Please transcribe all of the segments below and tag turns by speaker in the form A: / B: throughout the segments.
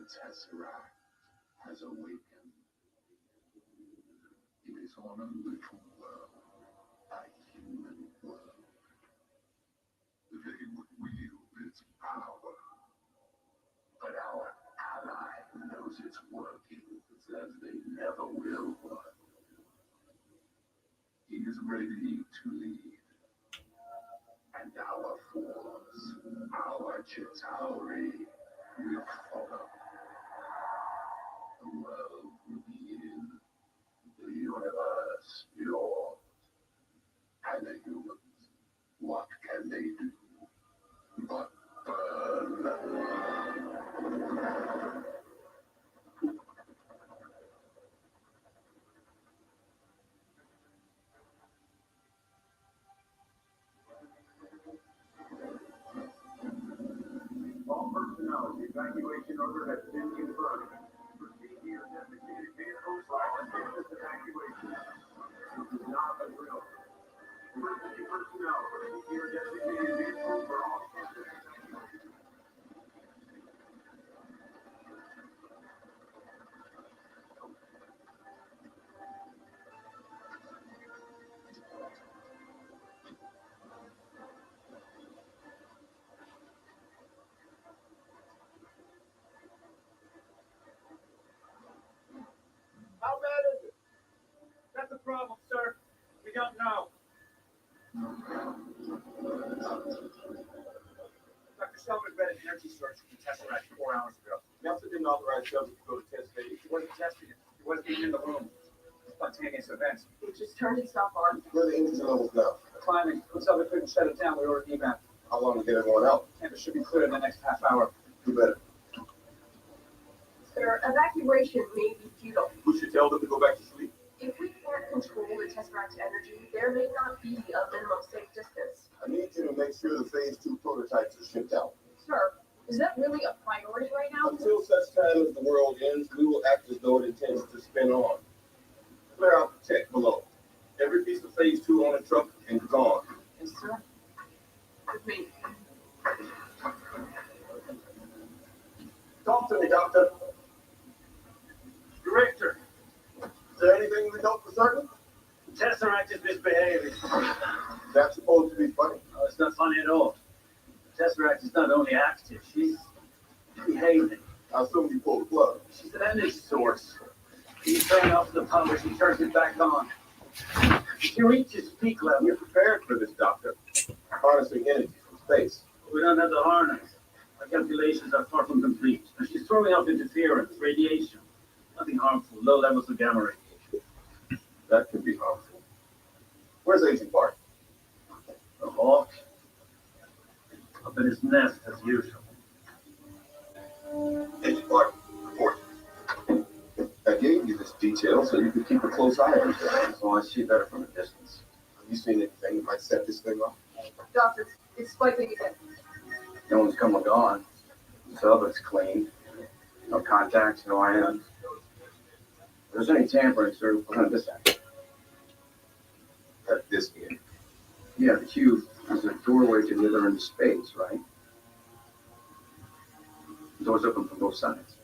A: Tesseract has awakened. It is on a little world, a human world. They would wield its power, but our ally knows its workings as they never will. He is ready to lead, and our force, our Chitauri, will follow. The world will begin, the universe yours, and the humans, what can they do but burn? All personnel, the evacuation order has been confirmed. Proceed to your designated vehicles and this evacuation. This is not a drill. Emergency personnel, proceed to your designated vehicles for all cases evacuation.
B: How bad is it? That's the problem, sir. We don't know. Dr. Selber's been an energy source from the Tesseract 4 hours ago. Nelson didn't authorize Shelby to go to test phase. He wasn't testing it. He wasn't even in the room. Spontaneous events.
C: It just turned itself on.
D: Where are the energy levels now?
B: Climbing. When Selby couldn't shut it down, we ordered evac.
D: How long to get everyone out?
B: Campus should be clear in the next half hour.
D: Do better.
C: Their evacuation may be futile.
D: We should tell them to go back to sleep.
C: If we can't control the Tesseract's energy, there may not be a minimum safe distance.
D: I need you to make sure the phase 2 prototypes are shipped out.
C: Sir, is that really a priority right now?
D: Until such time as the world ends, we will act as though it intends to spin on. Clear out the tech below. Every piece of phase 2 on a truck and gone.
C: Yes, sir. With me.
D: Talk to me, Doctor.
B: Director,
D: Is there anything we know for certain?
B: Tesseract is misbehaving.
D: That's supposed to be funny.
B: Oh, it's not funny at all. Tesseract is not only active, she's behaving.
D: I assume you pulled the plug.
B: She's an energy source. You turn off the power, she turns it back on. She reaches peak level.
D: We're prepared for this, Doctor. Harnessing energy from space.
B: We don't have the harness. Our calculations are far from complete. And she's throwing off interference, radiation. Nothing harmful, low levels of gamma radiation.
D: That could be harmful. Where's Agent Bart?
B: The hawk? Up in his nest as usual.
D: Agent Bart, report. I gave you this detail so you could keep a close eye on it.
B: So I see better from a distance.
D: Have you seen anything that might set this thing off?
C: Doctor, it's spiking again.
B: No one's come or gone. So it's clean. No contacts, no ions. If there's any tampering, sir, we'll hunt this out.
D: At this end.
B: Yeah, the cube is a doorway to the other end of space, right? The door's open from both sides.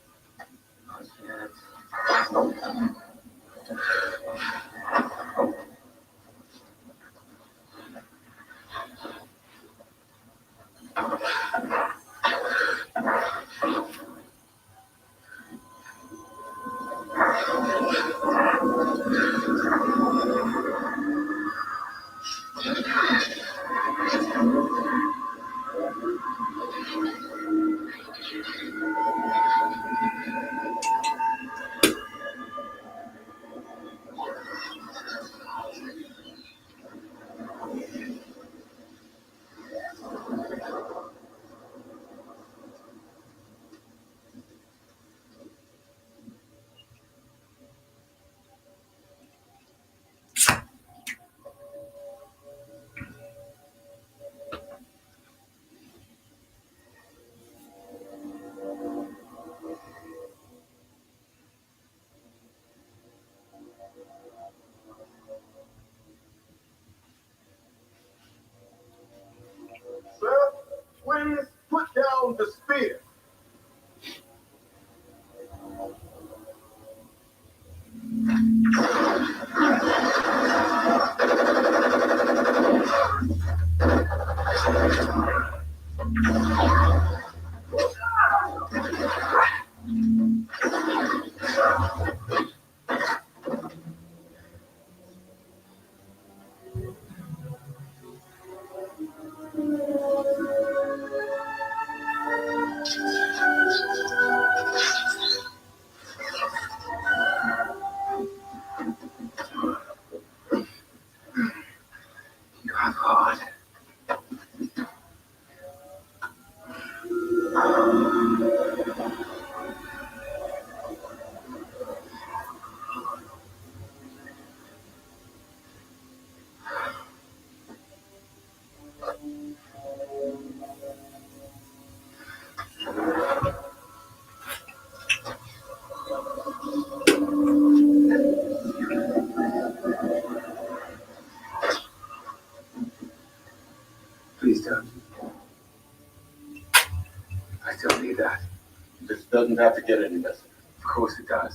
D: doesn't have to get any better.
B: Of course it does.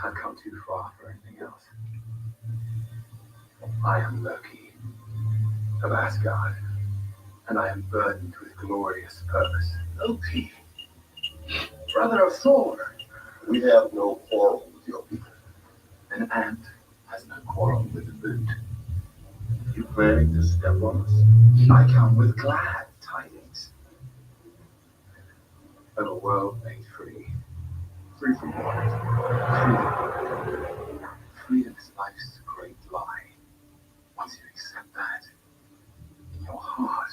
B: I've come too far for anything else. I am Loki of Asgard, and I am burdened with glorious purpose.
D: Loki, brother of Thor. We have no quarrel with your people.
B: An ant has no quarrel with a boot.
D: You planning to step on us?
B: I come with glad tidings of a world made free.
D: Free from what?
B: Freedom is life's great lie. Once you accept that in your heart,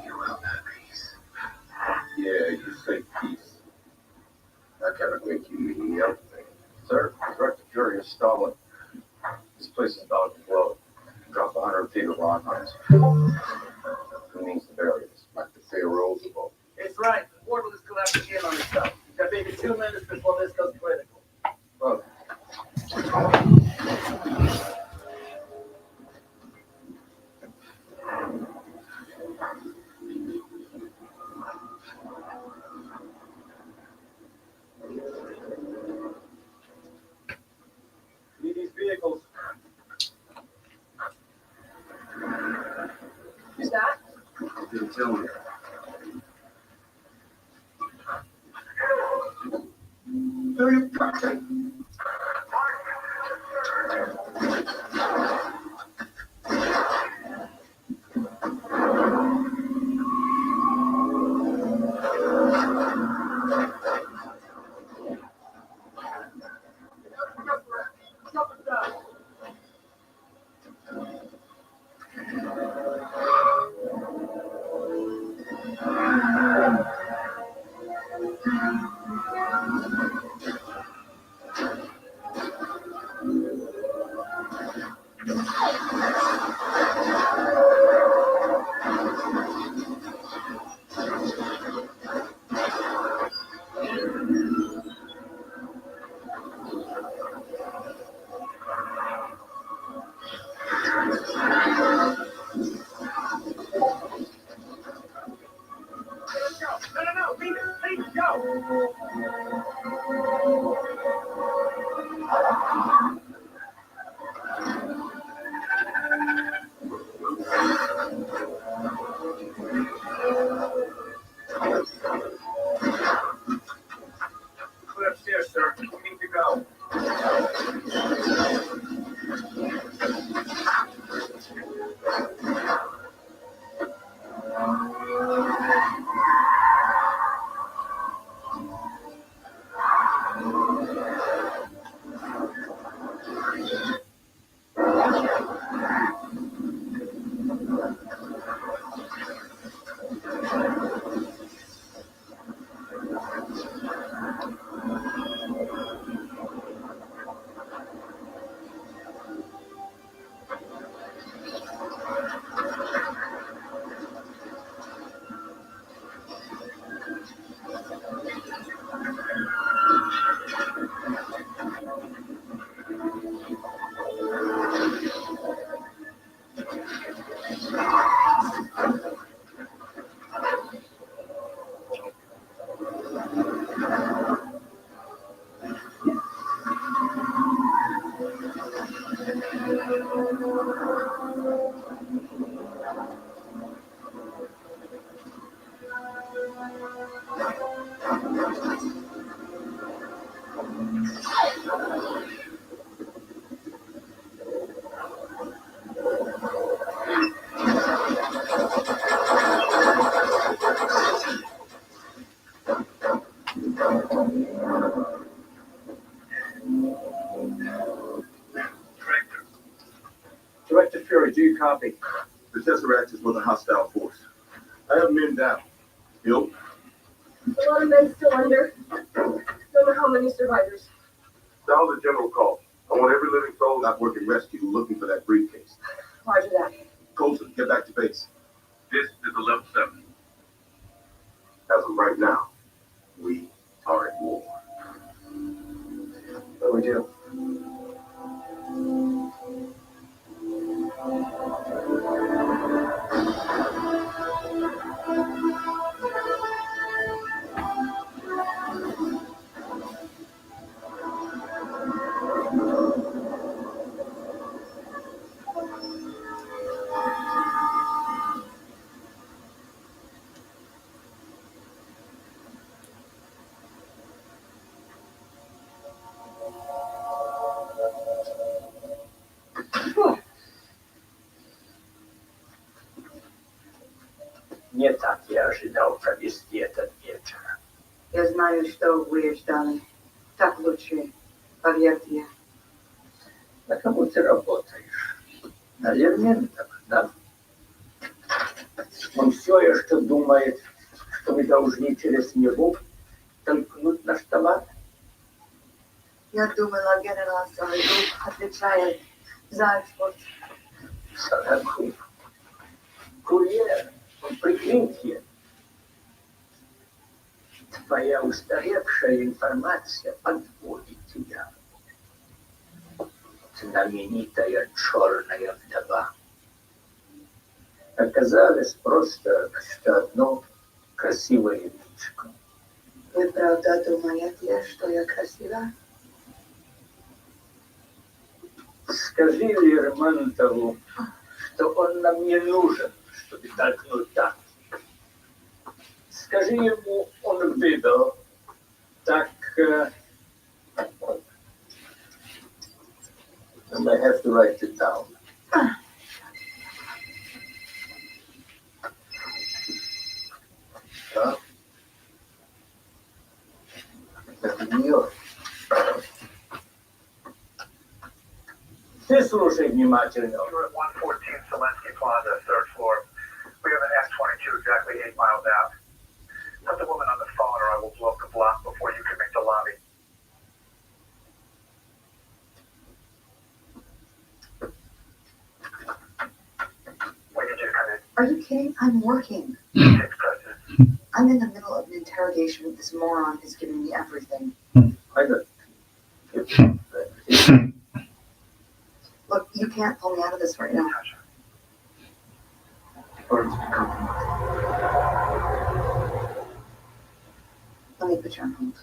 B: you will know peace.
D: Yeah, you say peace. That kind of think you mean everything. Sir, Director Fury is stalling. This place is about to blow. Drop 100 feet of rock on us. Who needs the barriers? Like the Pharaohs of old.
E: It's right. The portal is collapsing in on itself. Got maybe 2 minutes before this goes critical.
D: Well,
E: Need these vehicles.
C: Who's that?
D: didn't tell me.
E: No, leave it, go. Clear upstairs, sir. We need to go. Director Fury, do you copy?
D: The Tesseract is with a hostile force. I have men down. Hill,
C: A lot of men still under. Don't know how many survivors.
D: dial the general call. I want every living soul not working rescue looking for that briefcase.
C: Roger that.
D: Colson, get back to base.
A: This is a level 7.
D: As of right now, we are at war.
E: What do we do? Не так я ожидал провести этот вечер.
F: Я знаю, что вы ждали. Так лучше, поверьте.
E: На кого ты работаешь? На Лерментов, да? Он все еще думает, что мы должны через него толкнуть наш товар.
F: Я думала, генерал Сологуб отвечает за экспорт.
E: Сологуб. Курьер. Он прикрытие. Твоя устаревшая информация подводит тебя. Знаменитая черная вдова. Оказалось просто, что одно красивое личико.
F: Вы правда думаете, что я красива?
E: Скажи Лермонтову, что он нам не нужен, чтобы толкнуть так. Скажи ему, он выдал так... And I have to write it down. Да? Это Нью-Йорк. Ты слушай внимательно.
B: We're at 114 Selensky Plaza, third floor. We have an S-22 exactly 8 miles out. Put the woman on the phone or I will blow up the block before you can make the lobby. When you just come in,
F: Are you kidding? I'm working.
B: takes precedence.
F: I'm in the middle of an interrogation with this moron who's giving me everything.
E: I got
F: Look, you can't pull me out of this right now. Let me put you on hold.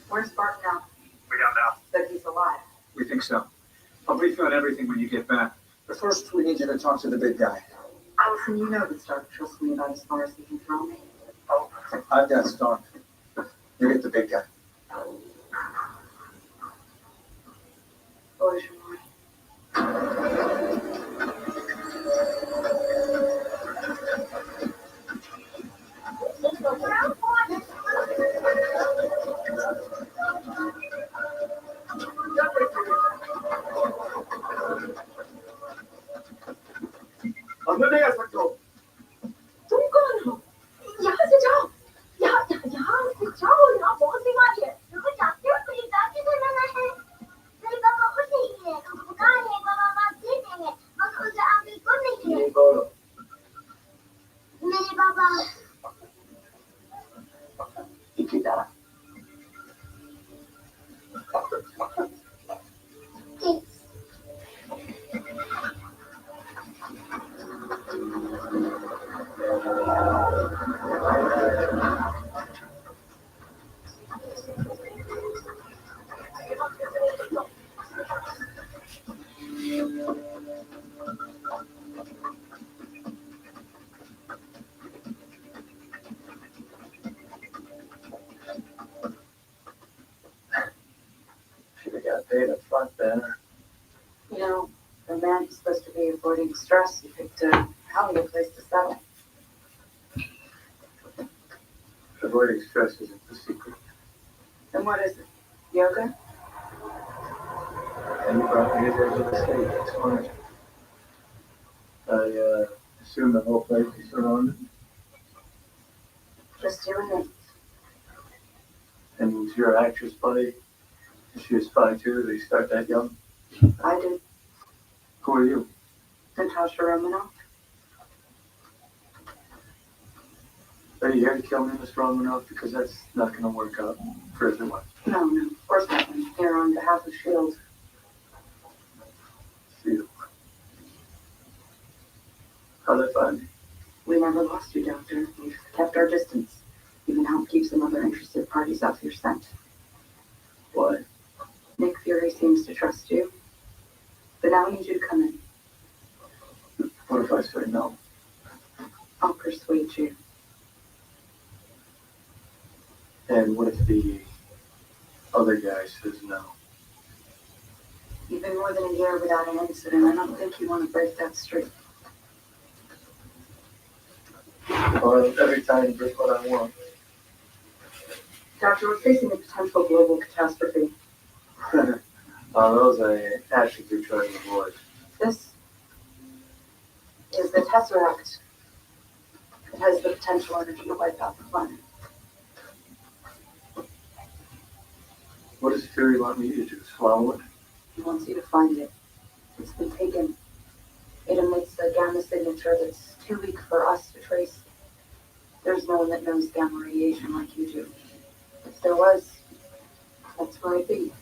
F: Where's Bart now?
B: We don't know.
F: That he's alive.
B: We think so. I'll brief you on everything when you get back. But first, we need you to talk to the big guy.
F: Allison, you know that Stark trusts me about as far as he can throw me.
B: Oh, I've got Stark. You get the big guy.
F: Bonjour.
E: Should have got paid up front then.
F: You know, the man who's supposed to be avoiding stress, he picked a hell of a place to settle.
E: Should avoiding stress isn't the secret.
F: Then what is it? Yoga?
E: And you brought me to the state. It's fine. I assume the whole place is surrounded.
F: Just you and me.
E: And your actress buddy, is she a spy too? They start that young?
F: I did.
E: Who are you?
F: Natasha Romanoff.
E: Are you here to kill me, Miss Romanoff? Because that's not going to work out for everyone.
F: No, of course not. I'm here on behalf of S.H.I.E.L.D.
E: You. How'd they find me?
F: We never lost you, Doctor. We've kept our distance. Even helped keep some other interested parties off your scent.
E: Why?
F: Nick Fury seems to trust you. But now I need you to come in.
E: What if I say no?
F: I'll persuade you.
E: And what if the other guy says no?
F: You've been more than a year without an incident. I don't think you want to break that streak.
E: Well, every time you get what I want.
F: Doctor, we're facing a potential global catastrophe.
E: Those I actively try to avoid.
F: This is the Tesseract. It has the potential energy to wipe out the planet.
E: What does Fury want me to do? Swallow it?
F: He wants you to find it. It's been taken. It emits a gamma signature that's too weak for us to trace. There's no one that knows gamma radiation like you do. If there was, that's where I'd be.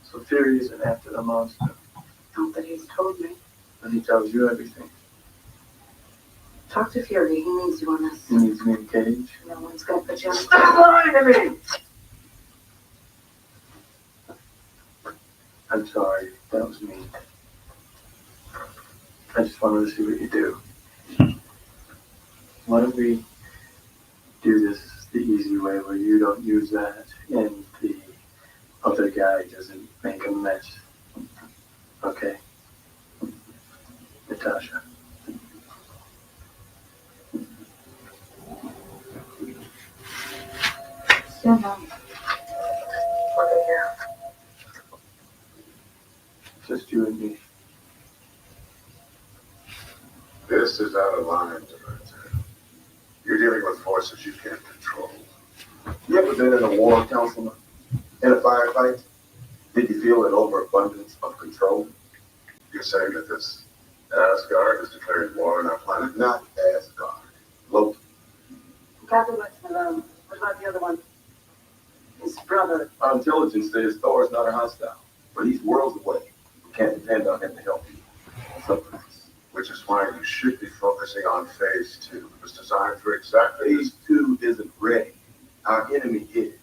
E: So Fury isn't after the monster.
F: Not that he's told me.
E: And he tells you everything.
F: Talk to Fury. He needs you on this.
E: He needs me in a cage.
F: No one's gonna put you on.
E: Stop lying to me! I'm sorry. That was mean. I just wanted to see what you do. Why don't we do this the easy way where you don't use that and the other guy doesn't make a mess? Okay? Natasha.
F: Stand on. We're good here.
E: Just you and me.
D: This is out of line, Director. You're dealing with forces you can't control. You ever been in a war, Councilman? In a firefight? Did you feel an overabundance of control? You're saying that this Asgard is declaring war on our planet? Not Asgard. Loki.
F: Captain went to the room. What about the other one? His brother.
D: Our intelligence says Thor is not a hostile, but he's worlds away. We can't depend on him to help you. Sometimes. Which is why you should be focusing on Phase 2. It was designed for exactly. Phase 2 isn't ready. Our enemy is.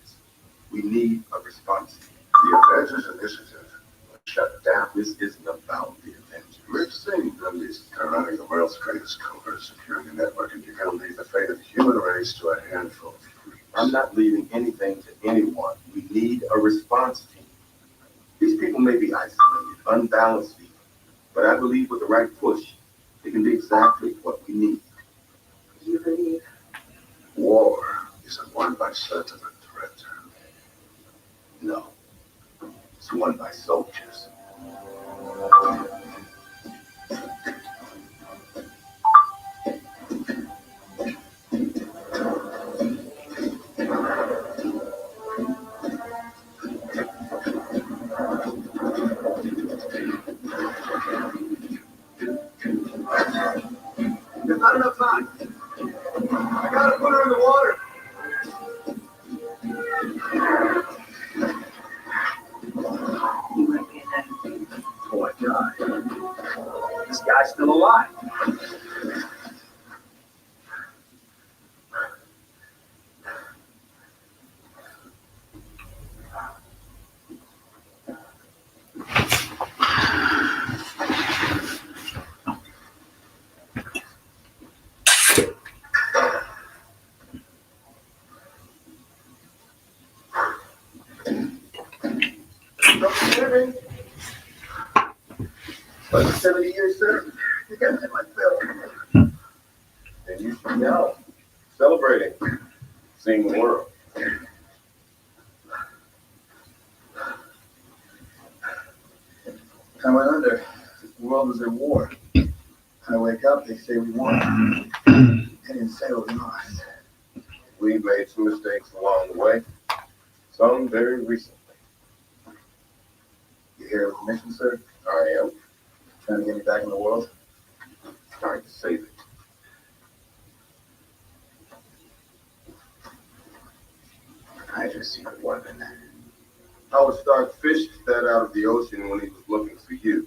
D: We need a response. The Avengers initiative was shut down. This isn't about the Avengers. We've seen them. They're running the world's greatest covert security network, and you're going to leave the fate of the human race to a handful of freaks. I'm not leaving anything to anyone. We need a response team. These people may be isolated, unbalanced people, but I believe with the right push, it can be exactly what we need.
F: You believe?
D: War isn't won by sentiment, Director. No. It's won by soldiers. There's not enough time. I gotta put her in the water.
F: You might be in that.
B: Oh my God. This guy's still alive.
D: Like 70 years, sir. You got that like Phil. And you should be out celebrating. seeing the world.
B: I went under. The world was at war. I wake up, they say we won. They didn't say we lost.
D: We made some mistakes along the way, some very recently.
B: You here with the mission, sir?
D: I am
B: Trying to get me back in the world?
D: trying to save it.
B: Hydra's secret weapon.
D: Howard Stark fished that out of the ocean when he was looking for you.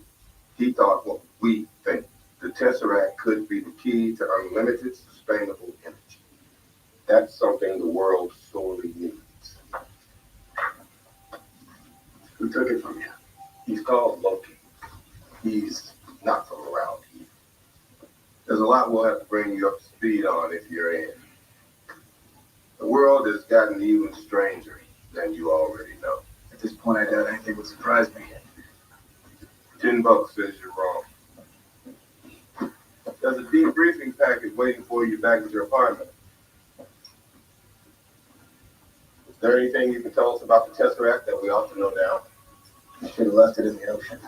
D: He thought what we think. The Tesseract could be the key to unlimited sustainable energy. That's something the world sorely needs.
B: Who took it from you?
D: He's called Loki. He's not from around here. There's a lot we'll have to bring you up to speed on if you're in. The world has gotten even stranger than you already know.
B: At this point, I doubt anything would surprise me.
D: $10 says you're wrong. There's a debriefing packet waiting for you back at your apartment. Is there anything you can tell us about the Tesseract that we ought to know now?
B: I should have left it in the ocean.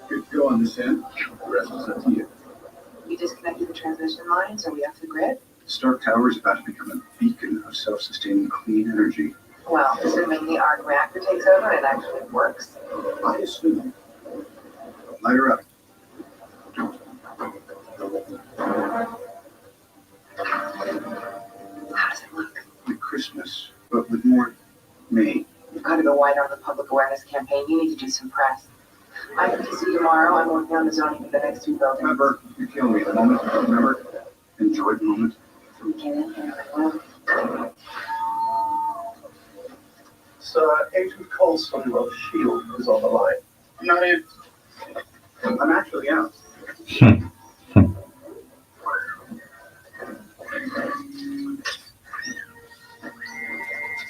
B: Good to go on this end. The rest is up to you.
C: You disconnected the transmission lines? Are we off the grid?
B: Stark Tower is about to become a beacon of self-sustaining clean energy.
C: Well, assuming the ARC reactor takes over and it actually works.
B: I assume. Light her up.
C: How does it look?
B: Like Christmas, but with more me.
C: You've got to go wider on the public awareness campaign. You need to do some press. I have to see you tomorrow. I'm working on the zoning for the next 2 buildings.
B: Remember, you kill me. The moment, remember? Enjoy the moment.
C: Get in here. Well,
B: Agent Coulson of S.H.I.E.L.D. is on the line. I'm not in. I'm actually out.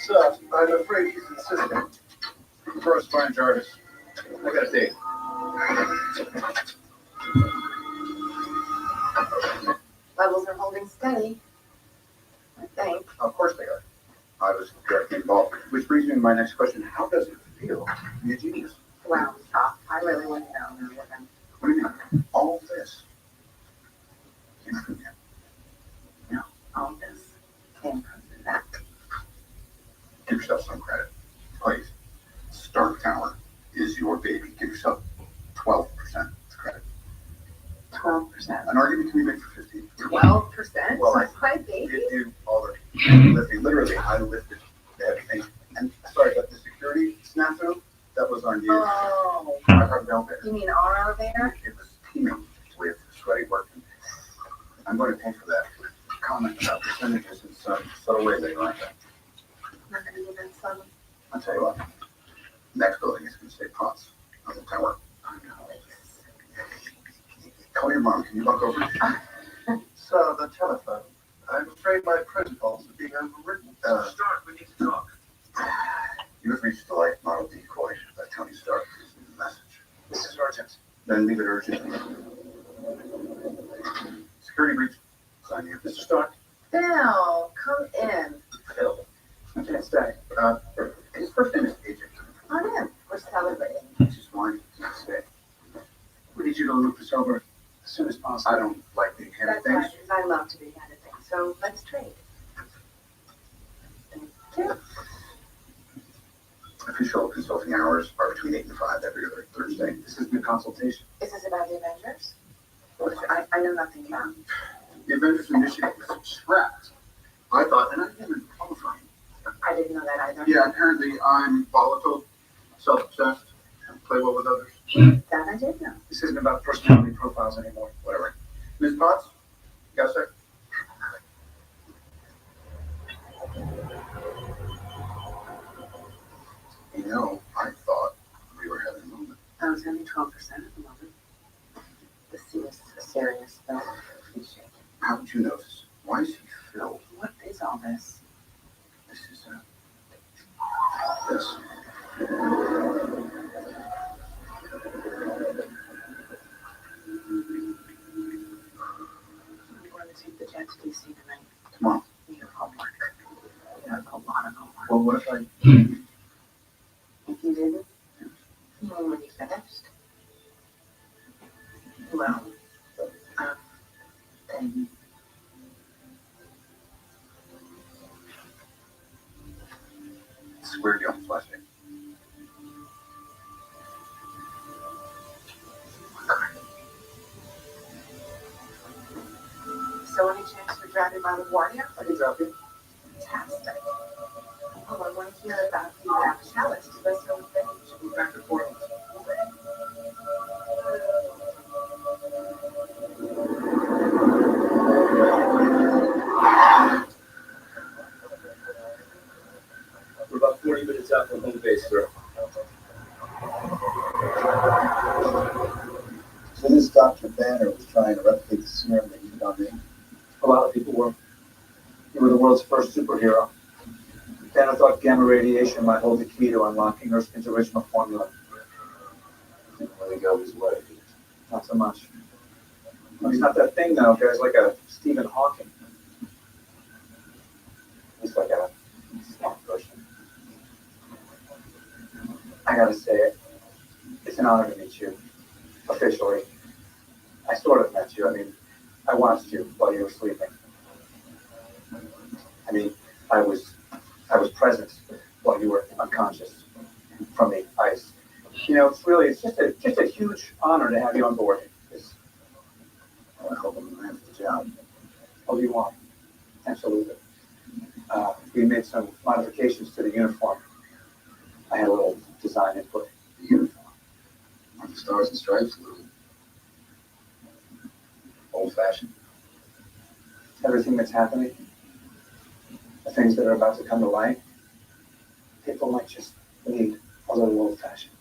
B: So, I'm afraid he's insistent. First, find Jarvis. I got a date.
C: levels are holding steady. I think.
B: Of course they are. I was directly involved. Which brings me to my next question. How does it feel to be a genius?
C: Well, I really wouldn't know.
B: What do you mean? All of this came from him.
C: No, all this came from that.
B: Give yourself some credit. Please. Stark Tower is your baby. Give yourself 12% credit.
C: 12%.
B: An argument can be made for 15.
C: 12%?
B: Well, I
C: My baby?
B: did do all the lifting. Literally, I lifted everything. And sorry, but the security snafu, that was on you.
C: Oh,
B: I heard no there.
C: you mean our elevator?
B: It was teaming with sweaty workmen. I'm going to pay for that. Comment about percentages in some subtle ways they like that.
C: I'm not going to give it some.
B: I'll tell you what. Next building is going to say Potts on the tower. Call your mom. Can you walk over?
G: So, the telephone. I'm afraid my protocols are being overwritten.
B: Stark, we need to talk. You have reached the life model decoy by Tony Stark. Message. This is urgent. Then leave it urgent. Security breach. Sign you. Mr. Stark.
C: Phil, come in.
B: Phil. I can't stay. His first name is Agent.
C: Come on in. We're celebrating.
B: Just wanted to stay. We need you to look this over as soon as possible. I don't like being handed
C: That's
B: things.
C: right, because I love to be handed things. So let's trade. Thank you.
B: Official consulting hours are between 8 and 5 every other Thursday. This is the consultation.
C: Is this about the Avengers? I know nothing about.
B: The Avengers initiative was scrapped. I thought, and I didn't qualify.
C: I didn't know that either.
B: Yeah, apparently I'm volatile, self-obsessed, and play well with others.
C: That I did know.
B: This isn't about personality profiles anymore. Whatever. Ms. Potts, you got a sec?
C: it's only 12% at the moment. The sea is serious, though. He's shaking.
B: How would you notice? Why is he filled?
C: What is all this?
B: This is this.
C: I'm going to take the jet to DC tonight.
B: Tomorrow.
C: You have homework. You have a lot of homework.
B: Well, what if I?
C: If you didn't, you mean when you finished? Well, then.
B: Square deal, flashing.
C: So any chance you're driving by the Guardia?
B: I can drop you.
C: Fantastic. Oh, I want to hear about the chalice. Let's go with that.
B: Should move back to Portland. We're about 40 minutes out from home base, sir.
H: So this Dr. Banner was trying to replicate the serum that you did on me.
B: A lot of people were. You were the world's first superhero. Banner thought gamma radiation might hold the key to unlocking Erskine's original formula.
H: Didn't really go his way.
B: Not so much. Well, he's not that thing now, guys, like a Stephen Hawking. He's like a smart person. I gotta say it. It's an honor to meet you. Officially. I sort of met you. I mean, I watched you while you were sleeping. I mean, I was present while you were unconscious from the ice. You know, it's just a huge honor to have you on board.
H: I hope I'm going to have the job.
B: Oh, you want? Absolutely. We made some modifications to the uniform. I had a little design input.
H: The uniform. On the stars and stripes, a little old-fashioned.
B: Everything that's happening, the things that are about to come to light, people might just need a little old-fashioned.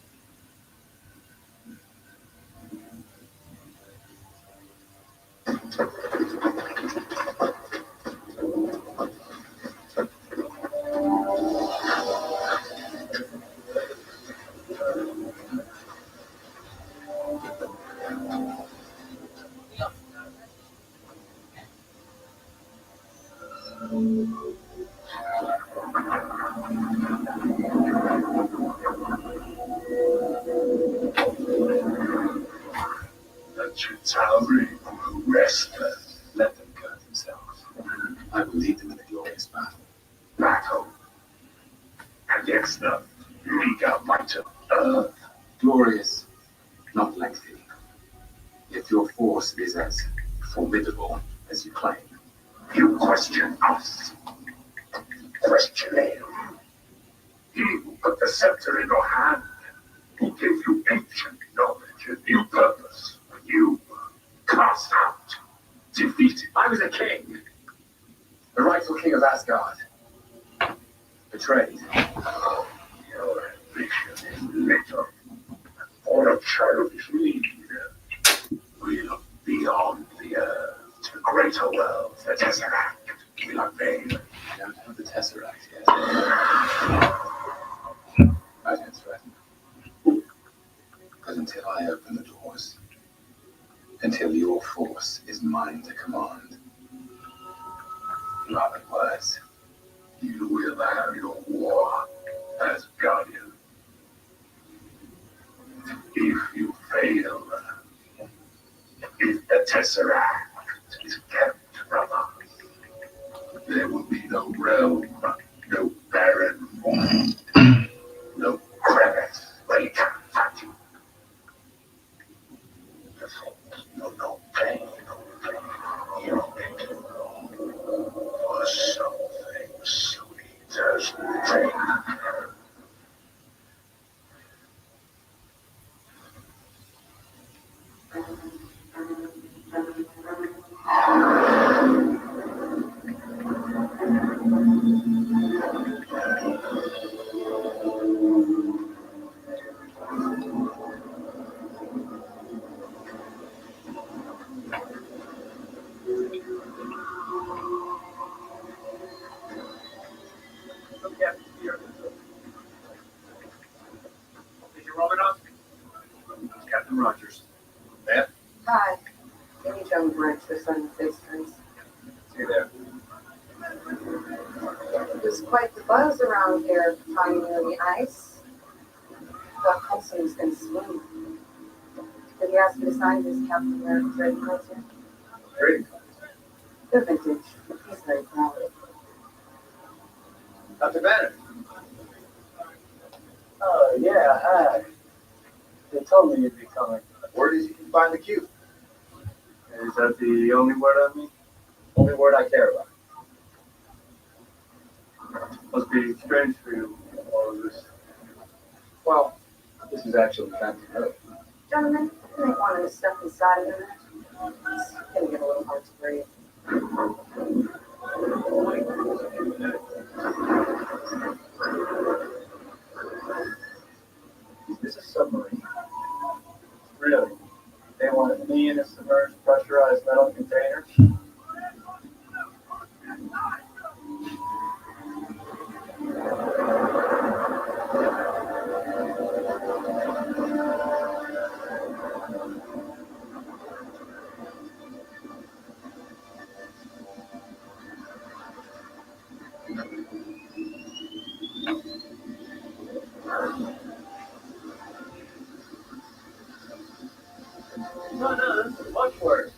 A: The Chitauri grew restless.
H: Let them cut themselves. I will lead them in a glorious battle.
A: Battle against the Liga Might of Earth.
H: Glorious, not lengthy. If your force is as formidable as you claim.
A: You question us. Question him. He who put the scepter in your hand, who gave you ancient knowledge and new purpose. You cast out, defeated.
H: I was a king. The rightful king of Asgard. Betrayed.
A: Your ambition is little. For a childish need, we look beyond the earth to the greater world, the Tesseract. We unveil.
H: I don't have the Tesseract yet. I don't threaten. Because until I open the doors, until your force is mine to command, you have it words.
A: You will have your war as guardian. If you fail, if the Tesseract is kept from us, there will be no realm, no barren wound, no crevice where you can't find you. No pain, no pain. You're making room for something sweet as pain.
B: Captain here. Did you roll it up? It's Captain Rogers.
C: Hi. Any young bridge for sudden face turns.
B: See there.
C: There's quite the buzz around here, finding near the ice. Thought Coulson was going to swim. Did he ask you to sign his Captain America trading cards here?
B: Trading cards.
C: They're vintage. He's very proud.
B: Dr. Banner.
E: Oh, yeah, hi. They told me you'd be coming.
B: Word is you can find the cube.
E: Is that the only word on me?
B: Only word I care about.
E: Must be strange for you, all of this.
B: Well, this is actually kind of good.
C: Gentlemen, you may want to step inside a minute. It's going to get a little hard to breathe.
B: Is this a submarine?
E: Really? They wanted me in a submerged, pressurized metal container?
B: No, this is much worse.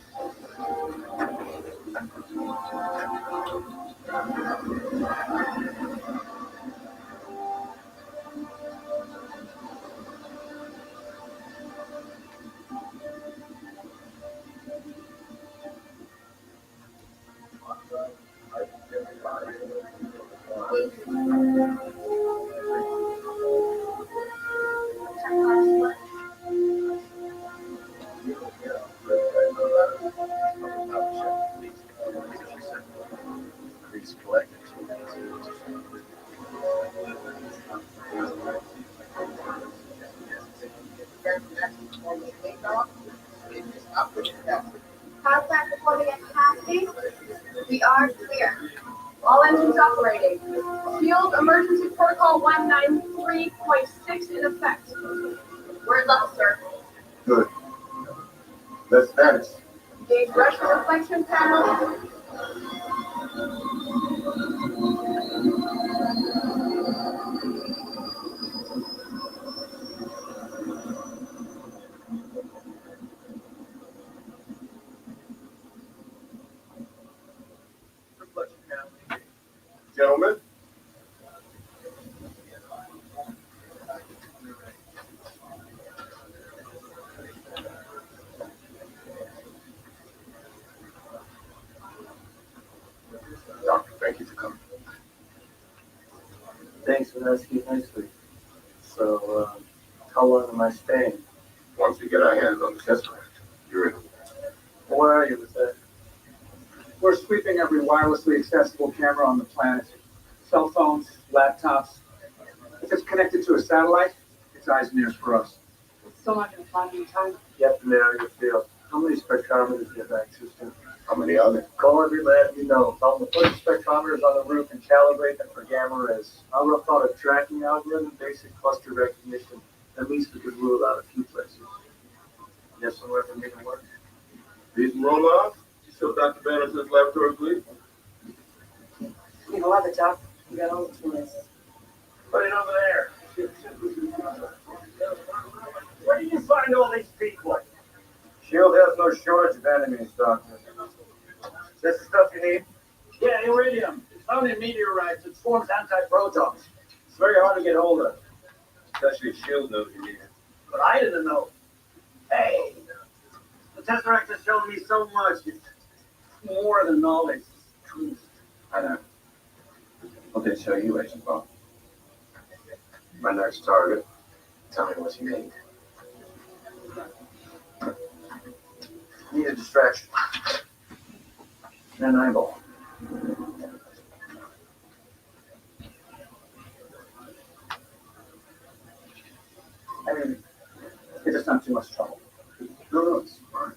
F: Power plant reporting at capacity. We are clear. All engines operating. Field emergency protocol 193.6 in effect. We're at level, sir.
B: Good. That's status.
F: Gauge pressure reflection panel.
B: Gentlemen.
D: Doctor, thank you for coming.
E: Thanks for asking nicely. So, how long am I staying?
D: Once we get our hands on the Tesseract, you're in.
E: Where are you with that?
B: We're sweeping every wirelessly accessible camera on the planet. Cell phones, laptops. If it's connected to a satellite, it's eyes and ears for us.
C: It's still not going to fly in time.
E: You have to narrow your field. How many spectrometers do you have access to?
D: How many are there?
E: Call every lab you know. Tell them to put spectrometers on the roof and calibrate them for gamma rays. I'll rough out a tracking algorithm, basic cluster recognition. At least we could rule out a few places. You have somewhere for me to work?
D: These roll off? You show Dr. Banner to his laboratory, please.
C: You know what, the doc? You got all the tools.
B: Put it over there. Where did you find all these people?
E: Shield has no shortage of enemies, Doctor. This is stuff you need?
B: Yeah, iridium. It's found in meteorites. It forms anti-protons. It's very hard to get hold of.
D: Especially Shield knows you need it.
B: But I didn't know. Hey, the Tesseract has shown me so much. It's more than knowledge. It's truth.
D: I know. What did it show you, Agent Bob? My next target. Tell me what you need.
B: Need a distraction. And an eyeball. I mean, it's just not too much trouble.
D: No, it's fine.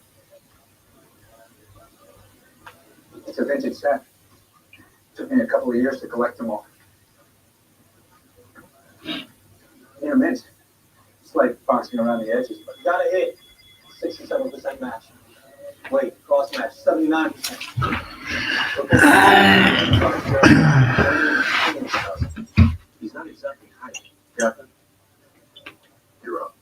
B: It's a vintage set. Took me a couple of years to collect them all. a mint. It's like boxing around the edges, but you gotta hit 67% match. Wait, cross match 79%. He's not exactly high.
D: Captain, you're up.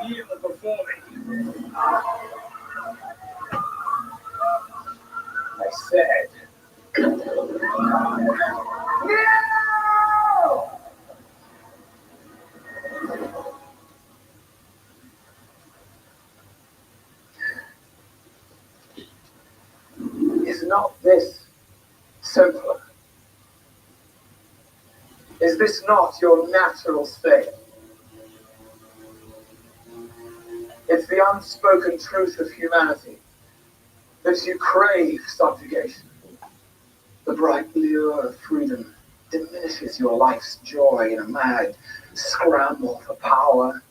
B: Immediately before me. I said. No! Is not this simpler? Is this not your natural state? It's the unspoken truth of humanity that you crave subjugation. The bright lure of freedom diminishes your life's joy in a mad scramble for power,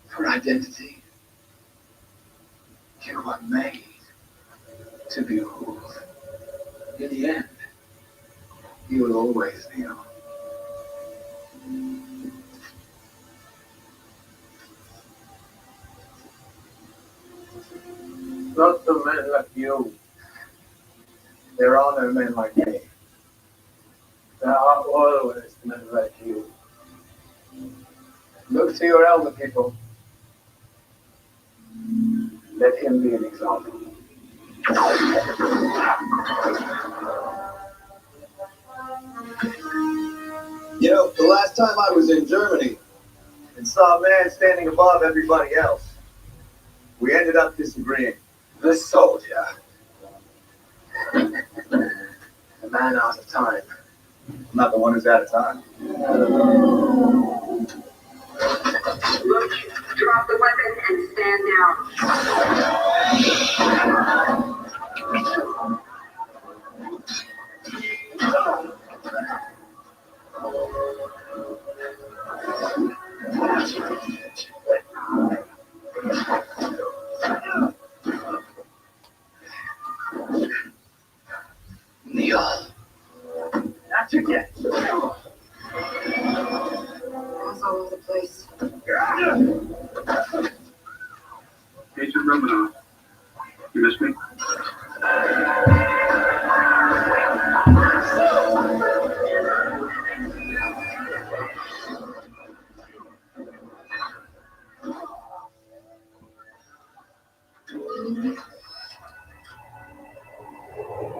B: for identity. You were made to be ruled. In the end, you will always kneel. Not the men like you. There are no men like me. There are always men like you. Look to your elder people. Let him be an example.
G: You know, the last time I was in Germany and saw a man standing above everybody else, we ended up disagreeing.
B: The soldier. A man out of time. Not the one who's out of time.
C: Look, drop the weapon and stand down.
A: remember now. You miss me?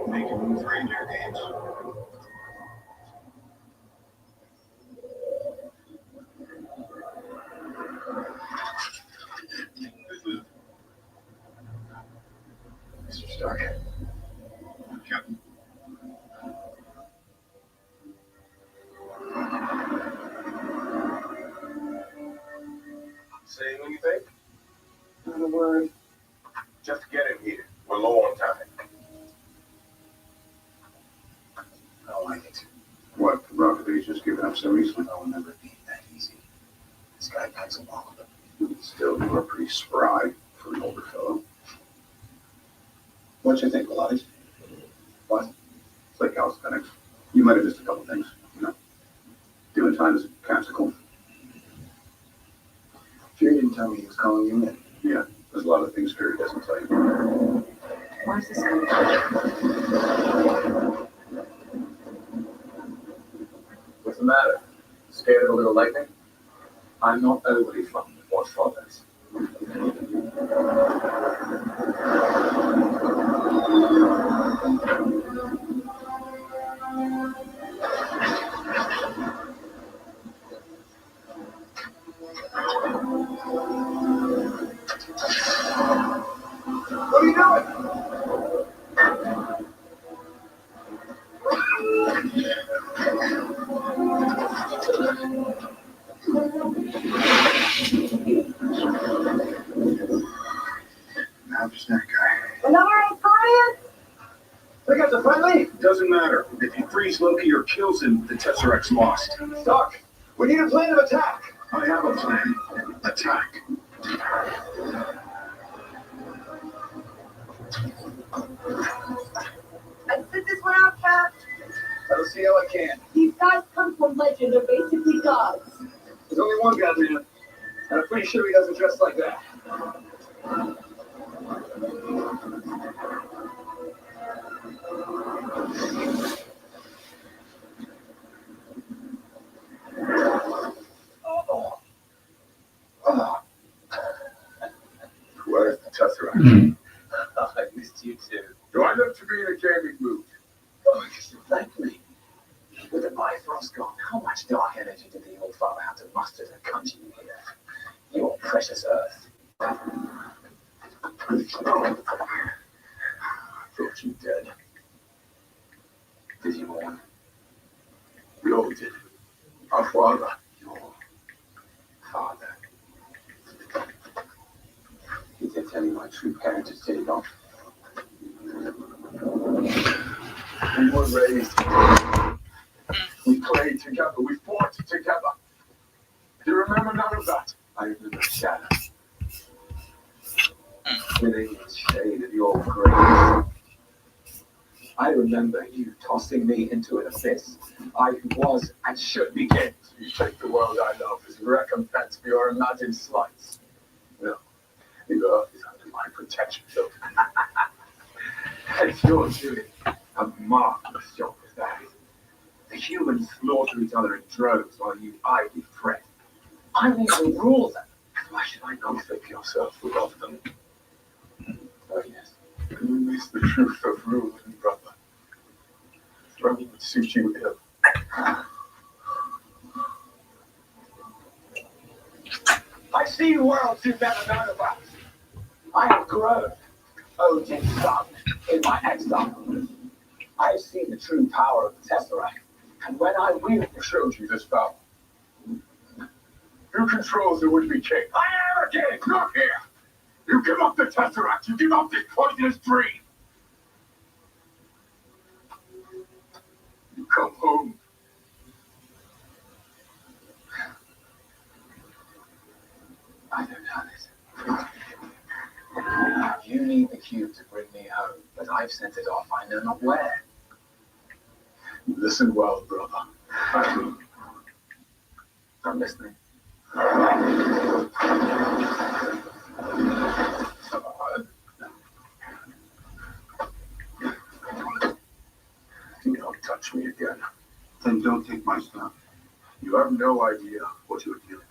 H: Making moves reindeer games.
D: Mr. Stark.
H: Captain.
D: Saying anything?
B: Not a word.
D: Just get in here. We're low on time.
H: I don't like it. What? Rocket League's just giving up so easily? I'll never be that easy. This guy packs a wall. Still, you are pretty spry for an older fellow. What you think, Pilates? What? It's like calisthenics. You might have missed a couple things, you know. Doing time is capsicle. Fury didn't tell me he was calling you in. Yeah, there's a lot of things Fury doesn't tell you.
F: Where's this coming from?
D: What's the matter? Scared of a little lightning? I'm not overly fond of what follows.
B: What are you doing?
H: Now just that guy.
C: Another Brian?
B: Pick up the friendly.
H: Doesn't matter. If he frees Loki or kills him, the Tesseract's lost.
B: Stark, we need a plan of attack.
H: I have a plan. Attack.
C: I sit this one out, Cap.
B: I'll see how I can.
C: These guys come from legend. They're basically gods.
B: There's only one god, man. And I'm pretty sure he doesn't dress like that.
H: Where's the Tesseract?
D: I missed you too.
H: Do I look to be in a gaming mood?
B: Oh, you should thank me. With the Bifrost gone, how much dark energy did the old father have to muster to conjure you here? Your precious earth.
H: I thought you dead.
D: Did you mourn?
H: We all did. Our father.
D: Your father. He did tell you my true parentage, did he not?
H: We were raised. We played together. We fought together. Do you remember none of that?
D: I remember shadow. Within the shade of your grave. I remember you tossing me into an abyss. I who was and should be dead.
H: You take the world I love as recompense for your imagined slights. No, the earth is under my protection, so
D: And you're doing a marvelous job with that. The humans slaughter each other in droves while you idly fret. I need to rule them. Why should I not
H: think yourself above them.
D: Oh, yes.
H: You miss the truth of ruling, brother. Throne would suit you ill.
B: I've seen worlds you've never known about. I have grown, Odin's son, in my exile. I have seen the true power of the Tesseract, and when I wield
H: Who showed you this power? Who controls the would-be king?
B: I am a king!
H: Look here! You give up the Tesseract, you give up this poisonous dream! You come home.
B: I don't know this. You need the cube to bring me home, but I've sent it off I know not where.
H: Listen well, brother.
B: I'm listening.
H: touch me again.
I: Then don't take my stuff.
H: You have no idea what you're dealing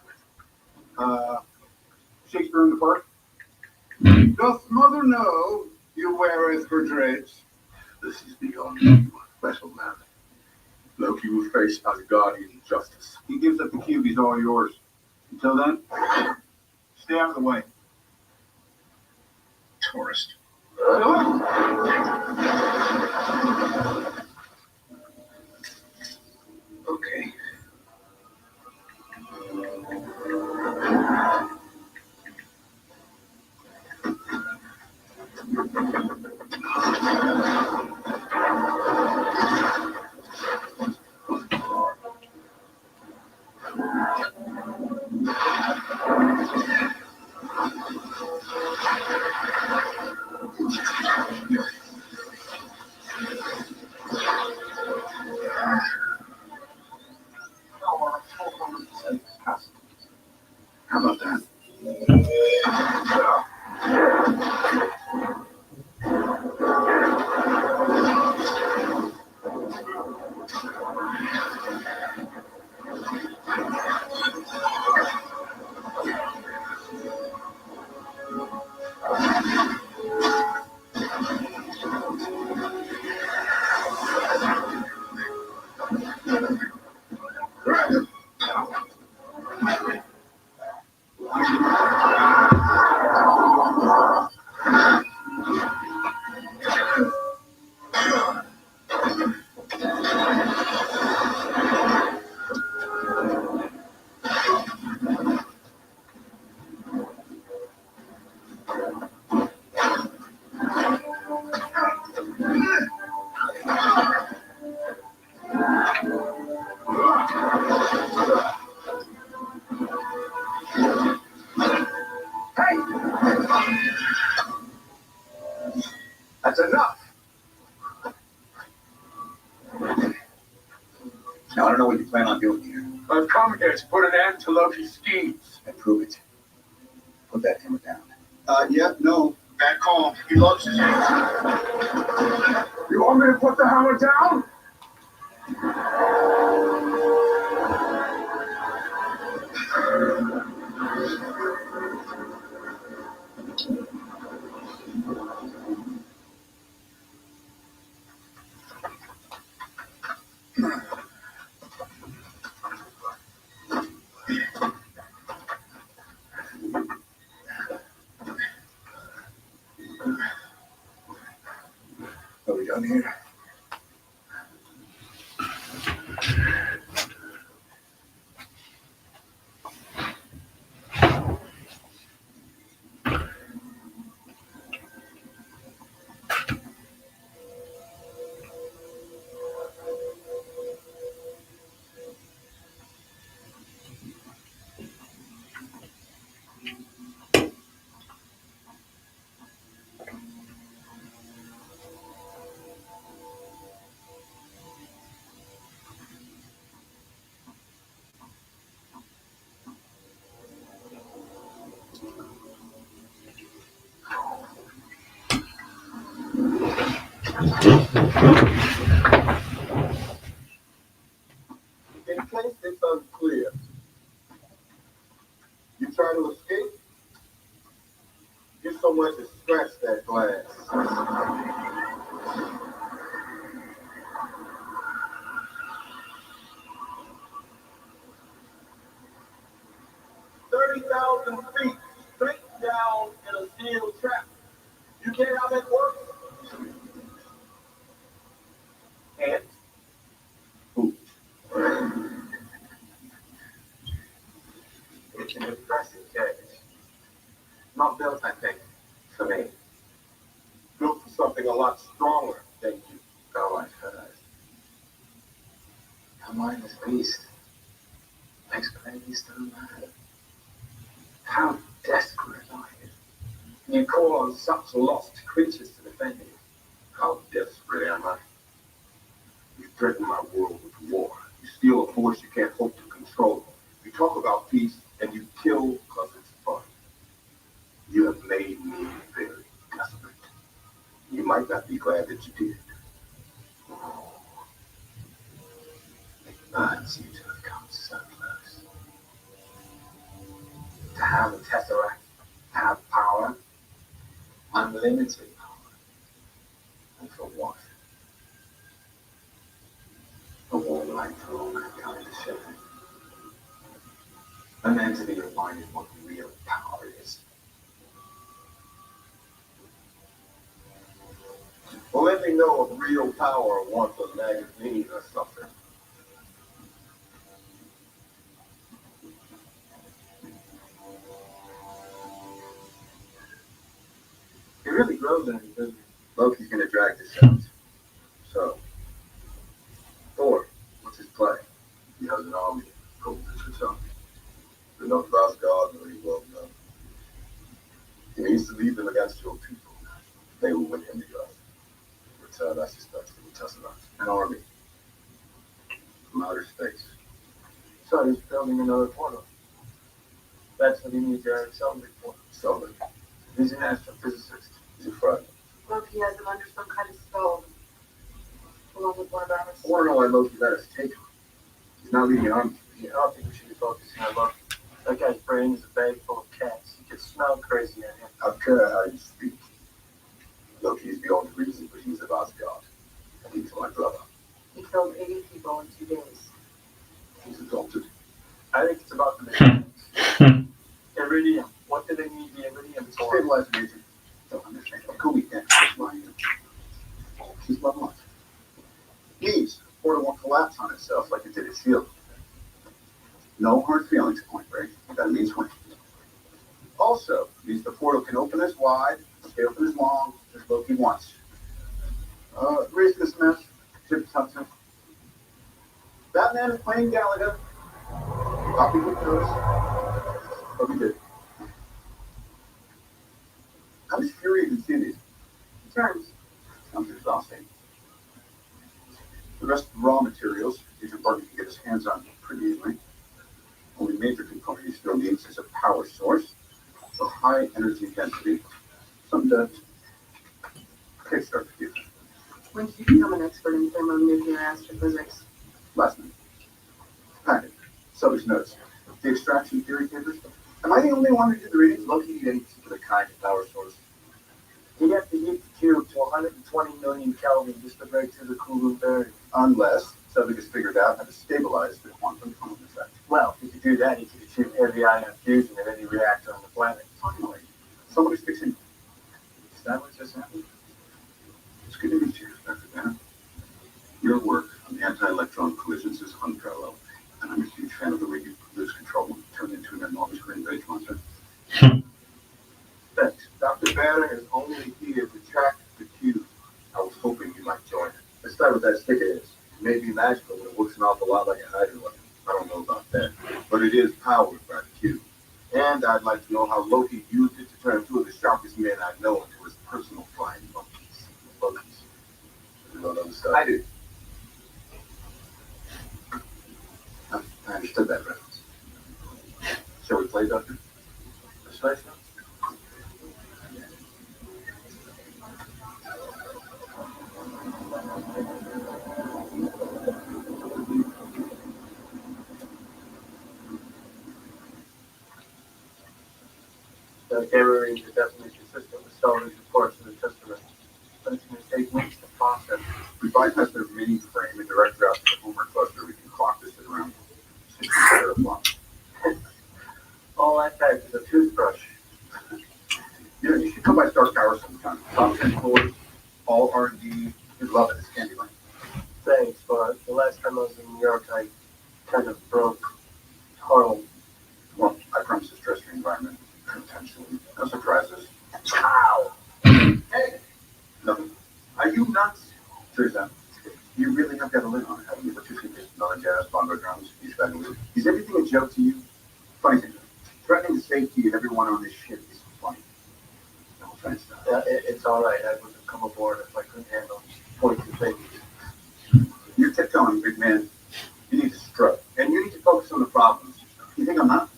H: with.
I: Shakespeare in the Park?
J: Doth mother know you weareth her drapes?
H: This is beyond you, vessel man. Loki will face Asgardian justice.
I: He gives up the cube, he's all yours. Until then, stay out of the way.
H: Tourist.
B: Okay.
H: How about that?
B: That's enough.
J: Now, I don't know what you plan on doing here.
B: I've come here to put an end to Loki's schemes.
J: And prove it. Put that hammer down.
I: Yeah, no.
J: Back home. He loves his hands.
B: You want me to put the hammer down?
J: Are we done here?
G: In case it's unclear, you try to escape, you so much as scratch that glass. 30,000 feet straight down in a steel trap. You get how that works? And? It's an impressive cage. Not built, I think, for me. Built for something a lot stronger than you.
B: Oh, I've heard. A mindless beast. Makes babies still mad. How desperate are you? You call on such lost creatures to defend you.
H: How desperate am I? You threaten my world with war. You steal a force you can't hope to control. You talk about peace and you kill because it's fun. You have made me very desperate. You might not be glad that you did. wants you to have come so close.
B: To have a tesseract, have power, unlimited power.
H: And for what? A warm light for all mankind to share. A man to be reminded what real power is.
G: Well, let me know if real power wants a magazine or something.
B: He really grows in it, doesn't he?
H: Loki's gonna drag this out. So, Thor, what's his play?
G: He has an army, goes to Kentucky. The North Asgard very well known. He needs to lead them against your people. They will win him the earth. Return, I suspect, to the Tesseract.
H: An army. From outer space.
B: So he's building another portal. That's what he needs Eric Selvig for.
G: Selvig.
B: He's an astrophysicist.
G: He's a friend.
F: Loki has him under some kind of spell, along with one of ours.
H: I wanna know why Loki let us take him. He's not leading an army.
B: I don't think we should be focusing on Loki. That guy's brain is a bag full of cats. You could smell crazy at him.
G: I don't care how you speak. Loki is beyond reason, but he's of Asgard. And he's my brother.
F: He killed 80 people in 2 days.
G: He's adopted.
B: I think it's about the machines. Iridium. What do they need the iridium for?
H: Stabilize the region. Don't understand. Cool weekend. She's my wife. Please, the portal won't collapse on itself like it did at Shield. No hard feelings, Point Break. That means when. Also, means the portal can open as wide, stay open as long as Loki wants. Raise this mess. Chip Hudson. Batman is playing Gallagher. Copy with those. But we did. I'm just curious to see these. Terms. Sounds exhausting. The rest of the raw materials, Agent Barton can get his hands on pretty easily. Only major component he still needs is a power source, so high energy density, something to kickstart the future.
F: When did you become an expert in thermonuclear astrophysics?
H: Last night. Packet. Selfish notes. The extraction theory papers. Am I the only one who did the readings? Loki need any particular kind of power source.
B: You have to heat the cube to 120 million Kelvin just to break through the Coulomb barrier.
H: Unless somebody has figured out how to stabilize the quantum tunnel effect.
B: Well, if you could do that, you could achieve heavy ion fusion at any reactor on the planet.
H: Finally, somebody's fixing it. Is that what just happened? It's good to meet you, Dr. Banner. Your work on the anti-electron collisions is unparalleled, and I'm a huge fan of the way you lose control and turn into an enormous green rage monster. Thanks.
G: Dr. Banner is only here to track the cube. I was hoping you might join it.
H: Let's start with that sticker is. It may be magical, but it looks an awful lot like a hydro weapon.
G: I don't know about that, but it is powered by the cube. And I'd like to know how Loki used it to turn two of the sharpest men I know into his personal flying monkeys.
H: Loki's. You don't understand.
G: I do.
H: I understood that reference. Shall we play, Doctor?
B: Persuasion? The camera range is definitely consistent with Sullivan's reports in the Testament, but it's going to take weeks to process.
H: We bypass their mini frame and direct route to the Homer cluster. We can clock this at around 60 teraflops.
B: All that type is a toothbrush.
H: You know, you should come by Stark Tower sometime. Top 10 floors, all R&D. You'd love it. It's Candyland.
B: Thanks, but the last time I was in New York, I kind of broke Harlem.
H: Well, I promise to stress your environment. Potentially. No surprises.
B: Ow!
H: Hey! Nothing.
G: Are you nuts?
H: Sure, Sam. You really have got a lid on it, haven't you? What you think is another jazz, bongo drums, he's back in the Is everything a joke to you? Funny thing, threatening the safety of everyone on this ship is funny. No offense.
B: Yeah, it's all right. I wouldn't have come aboard if I couldn't handle pointy things.
H: You're tiptoeing, big man. You need to strut. And you need to focus on the problems. You think I'm not?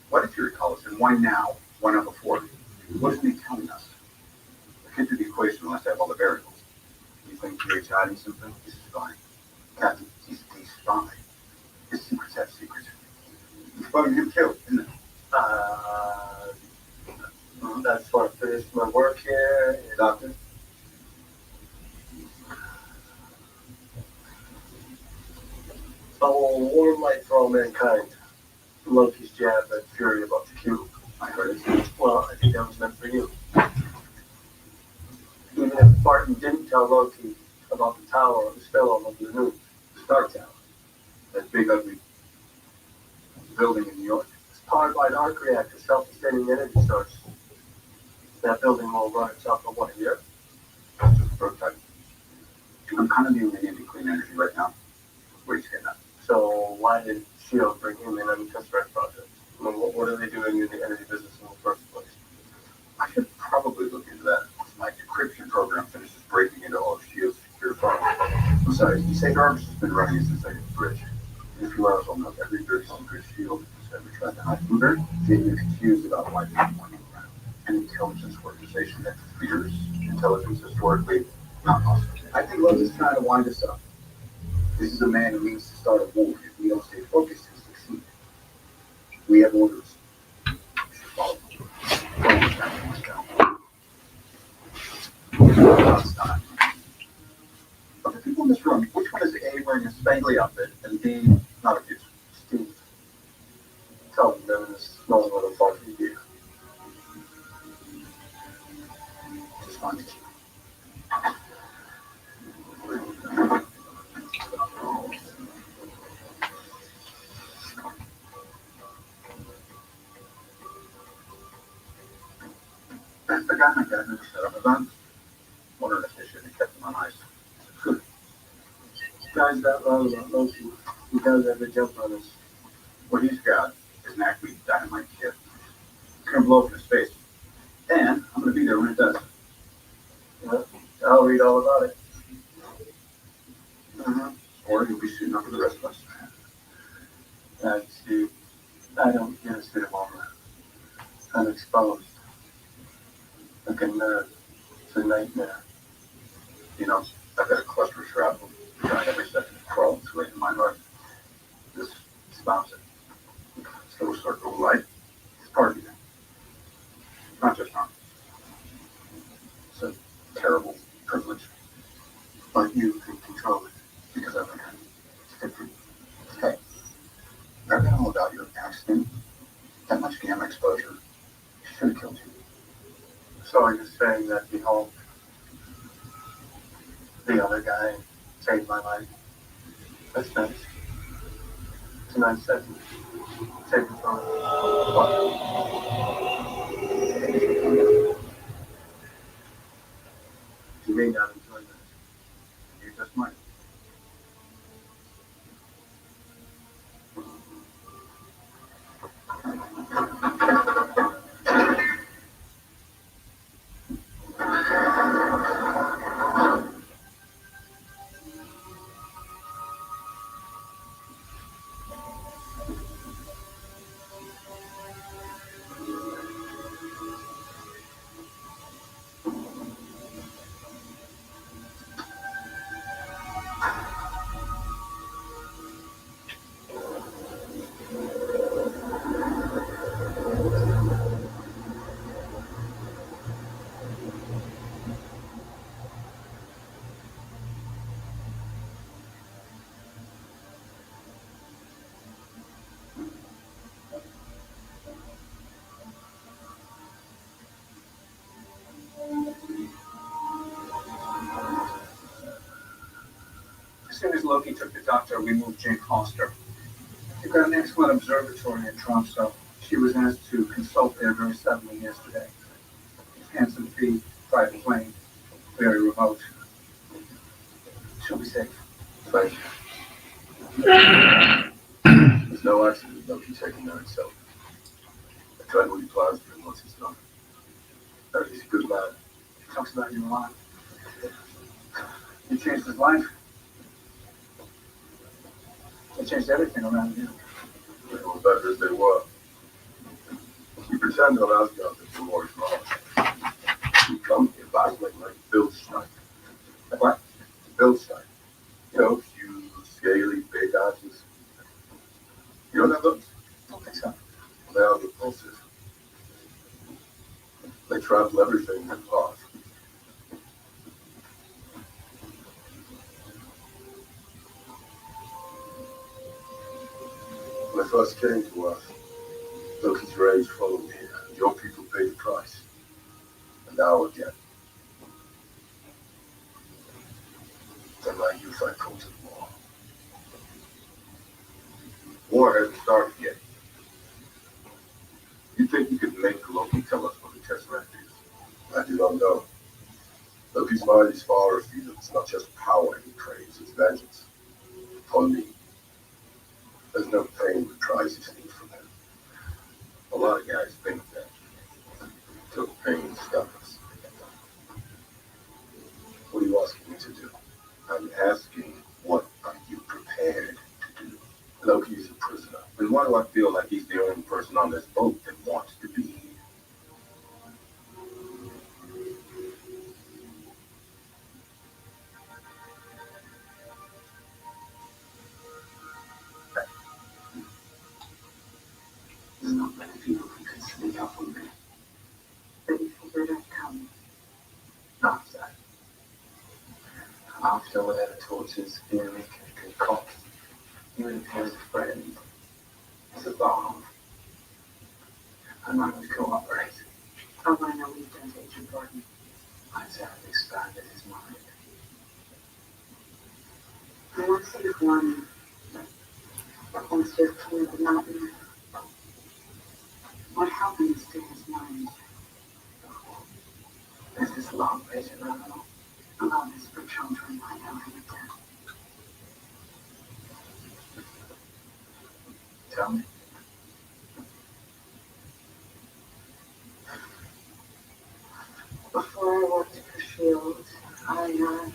H: Why did you recall us, and why now? Why not before? What isn't he telling us? I can't do the equation unless I have all the variables. You think Gary's hiding something? He's a spy. Captain, he's a spy.
I: Well, you killed, isn't it?
E: That's why I finished my work here.
G: Doctor?
E: A warm light for all mankind. Loki's jab at Fury about the cube.
G: I heard it.
E: Well, I think that was meant for you. Even if Barton didn't tell Loki about the tower on the spillover of the moon,
G: The Stark Tower. That big, ugly building in New York.
E: it's powered by an arc reactor, self-sustaining energy source. That building will run itself for what, a year?
G: Just a prototype. I'm kind of the only clean energy right now. Where you getting at?
E: So why did S.H.I.E.L.D. bring him in on the Tesseract project? I mean, what are they doing in the energy business in the first place?
G: I should probably look into that. My decryption program finishes breaking into all of S.H.I.E.L.D.'s secure files. Besides, you say Jarvis has been running it since I hit the bridge. In a few hours, I'll know every dirty secret S.H.I.E.L.D. has ever tried to hide from her. Getting confused about why they don't want you around. An intelligence organization that fears intelligence historically not possible. I think Love's is trying to wind us up. This is a man who needs to start a war. If we don't stay focused, he'll succeed. We have orders. We should follow them. It's time. Of the people in this room, which one is A, wearing a spangly outfit, and B, not a user?
E: Steve, tell them they're in this small little funky gear.
G: Just find it. That's the guy my dad never set up events. Wondering if they should have kept him on ice.
E: Guys that wrong about Loki. He does have a jump on us.
G: What he's got is an acme dynamite kit. It's gonna blow up in his face. And I'm gonna be there when it does.
E: Yeah, I'll read all about it.
G: Or he'll be suiting up for the rest of us.
E: Steve, I don't get a suit of armor. I'm exposed. Like a nerd. It's a nightmare.
G: You know, I've got a cluster of shrapnel trying every second to crawl its way in my heart. This stops it. This little circle of light is part of you. Not just harm. It's a terrible privilege.
E: But you can control it.
G: Because I've been it's different. Hey, I read all about your accident. That much gamma exposure should have killed you.
E: So are you saying that the Hulk, the other guy, saved my life? That's nice. It's a nice sentence. Save the phone.
G: You may not enjoy this. You just might.
I: As soon as Loki took the doctor, we moved Jane Foster. We've got an excellent observatory in Tromsø. She was asked to consult there very suddenly yesterday. Handsome fee, private plane, very remote. She'll be safe.
G: Thank you. There's no accident Loki taking that himself. I tried what he plans for him once he's done. He's a good lad.
I: He talks about you a lot. You changed his life. It changed everything around you.
G: They were better as they were. You pretend on Asgard that you're more wrong. You come here battling like Bill Stein.
I: Like what?
G: Bill Stein. You know, huge, scaly, big asses. You don't have those?
I: I don't think so.
G: When they first came to us, Loki's rage followed me, and your people paid the price. And now again. In my youth, I fought at war.
D: War hasn't started yet. You think you could make Loki tell us what the Tesseract is?
G: I do not know. Loki's mind is far afield. It's not just power he craves, it's vengeance. For me. There's no pain that tries to steal from him.
D: A lot of guys think that. Until the pain stops us.
G: What are you asking me to do?
D: I'm asking, what are you prepared to do?
G: Loki is a prisoner.
D: And why do I feel like he's the only person on this boat that wants to be here?
H: There's not many people who can sneak up on me.
F: But you figured I'd come.
H: After. After whatever tortures Fury can concoct, you would appear as a friend, as a bomb. And I would cooperate.
F: How do I know we've done to Agent Gordon?
H: I'd have expanded his mind.
F: I want to see one. Once you're king of the mountain, what happens to his mind?
H: There's this long vision of
F: Love is for children. I know him again.
H: Tell me.
F: Before I worked for S.H.I.E.L.D.,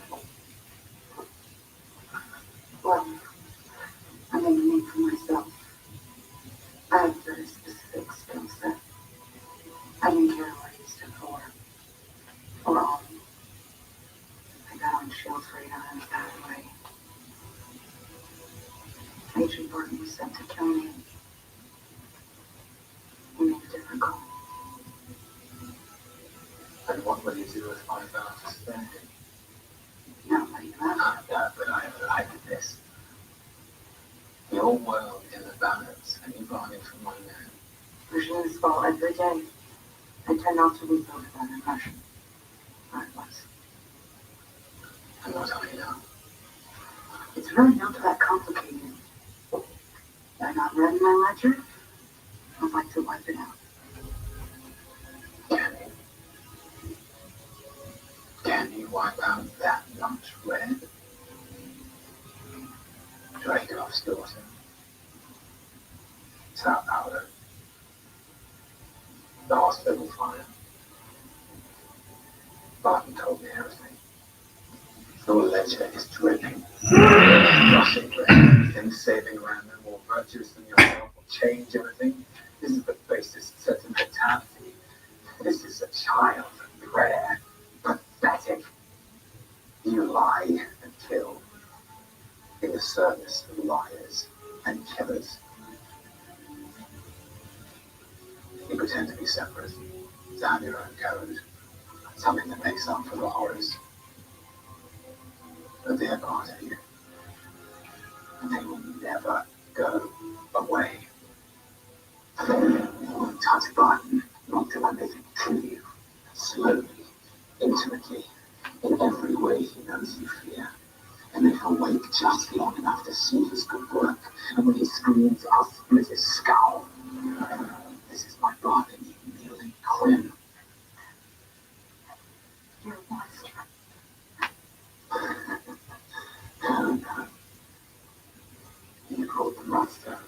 F: I made a name for myself. I have a very specific skill set. I didn't care what he stood for. Or all. I got on S.H.I.E.L.D.'s radar in a bad way. Agent Gordon was sent to kill me. He made a different call.
H: And what will you do if I found to spend it?
F: Not letting you out.
H: Yeah, but I have liked this. Your world is a balance, and you brought it from my man.
F: Regimes fall every day. I tend not to rebuild that impression. I was.
H: And what are you now?
F: It's really not that complicated. I got red in my ledger. I'd like to wipe it out.
H: Can you wipe out that much red? Dracov's daughter. Star powder. The hospital fire. Barton told me everything. Your ledger is dripping. Rushing red. Things saving around them more virtuous than yourself will change everything. This is the basest sentimentality. This is a child of prayer. Pathetic. You lie and kill in the service of liars and killers. You pretend to be separate, to have your own code, something that makes up for the horrors. But they are part of you, and they will never go away. You won't touch Barton, not till I make him kill you, slowly, intimately, in every way he knows you fear. And then he'll wait just long enough to see his good work, and when he screams, I'll split his skull. This is my bargain, you kneeling Quinn.
F: You're a monster.
H: No, no. You called the monster.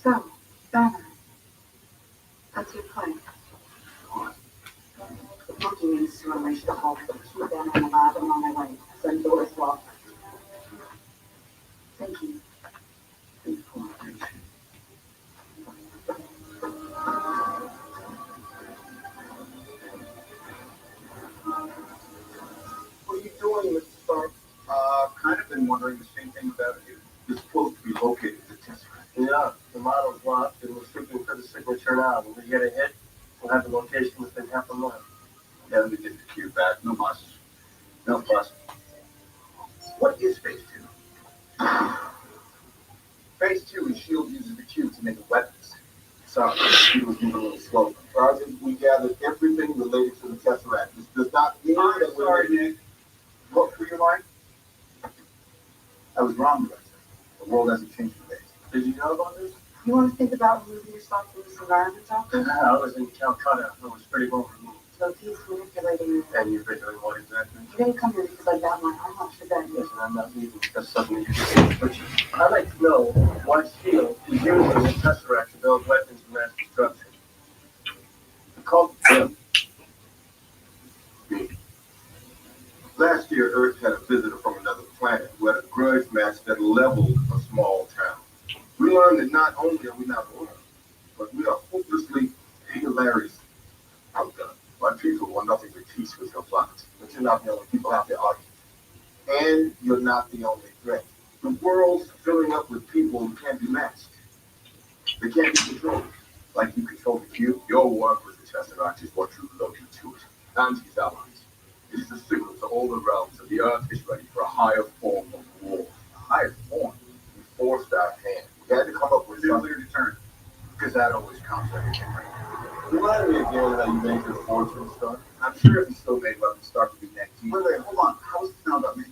F: So, Banner. That's your plan.
H: What?
F: Loki needs to unleash the Hulk. Keep Banner in the lab and on my way. Send doors locked. Thank you.
H: For your cooperation.
G: What are you doing, Mr. Stark?
D: Kind of been wondering the same thing about you. You're supposed to be located at the Tesseract.
E: Yeah, the model's locked, and we're sweeping for the signature now. When we get a hit, we'll have the location within half a mile.
D: Yeah, let me get the cue back. No fuss. No fuss. What is phase 2?
H: Phase 2 is S.H.I.E.L.D. uses the cube to make weapons. Sorry, he was moving a little slow.
G: Sergeant, we gathered everything related to the Tesseract. This does not mean that we're...
H: Sorry, Nick. What, for your mind? I was wrong, Director. The world hasn't changed in days.
E: Did you know about this?
F: You want to think about removing yourself from this environment, Doctor?
E: I was in Calcutta. I was pretty well removed.
F: So he's manipulating you.
E: And you've been doing what exactly?
F: You didn't come here because I got my arm off the bed.
E: Listen, I'm not leaving because suddenly you just switch. I'd like to know why S.H.I.E.L.D. is using the Tesseract to build weapons of mass destruction.
G: Call him. Me. Last year, Earth had a visitor from another planet who had a grudge match that leveled a small town. We learned that not only are we not alone, but we are hopelessly, hilarious outdone. My people want nothing but peace with your plot. But you're not the only people out there arguing. And you're not the only threat. The world's filling up with people who can't be matched. They can't be controlled. Like you control the cube. Your work with the Tesseract is what drew Loki to it. And his allies. It is a signal to all the realms that the Earth is ready for a higher form of war. A higher form? We forced our hand. We had to come up with something to turn. Because that always counts for everything, right? Remind me again how you made your fortune start. I'm sure if you still made weapons start to be next year. Wait, hold on. How does it sound about me?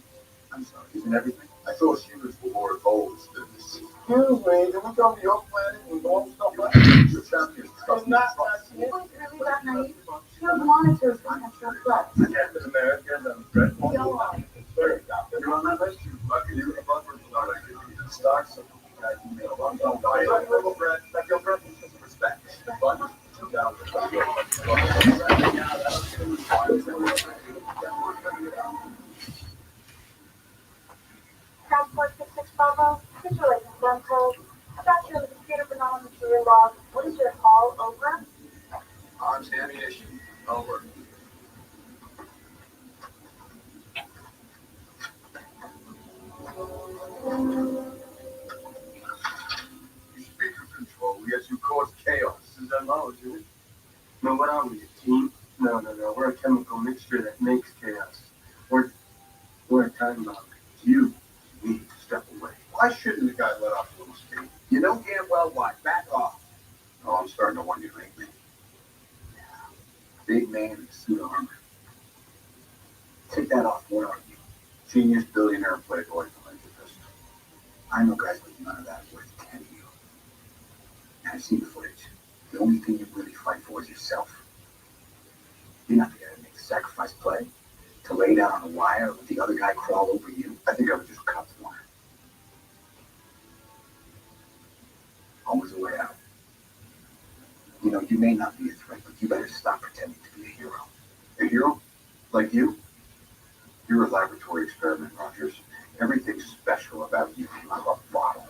G: I'm sorry. Isn't everything? I thought humans were more evolved than this. Excuse me, did we come to your planet and normal stuff like that? Your champions.
F: It's not you weren't really that naive. Shield monitors potential threats.
E: Captain America, I'm dreadful.
F: Go on.
G: Sorry, Doctor. You're on that list. Lucky you. Buzzwords are like it. Start some guys who made a long time. Little bread. Like your breath is just respect. Buzzwords.
C: Transport 6650, situation control. I got you in the computer but not on the serial log. What is your call? Over?
H: Arms, ammunition. Over. Speaker control, yes, you cause chaos.
E: This is MO, isn't it? No, what are we, a team? No. We're a chemical mixture that makes chaos. We're a time bomb.
H: You need to step away. Why shouldn't the guy let off a little steam? You know damn well why. Back off. Oh, I'm starting to wonder lately. Yeah. Big man in a suit of armor. Take that off. What are you? Genius, billionaire, playboy, philanthropist. I know guys like none of that worth 10 of you. And I've seen the footage. The only thing you really fight for is yourself. You're not the guy to make the sacrifice play. To lay down on a wire and let the other guy crawl over you. I think I would just cut the wire. Always a way out. You know, you may not be a threat, but you better stop pretending to be a hero. A hero? Like you? You're a laboratory experiment, Rogers. Everything special about you came out of a bottle.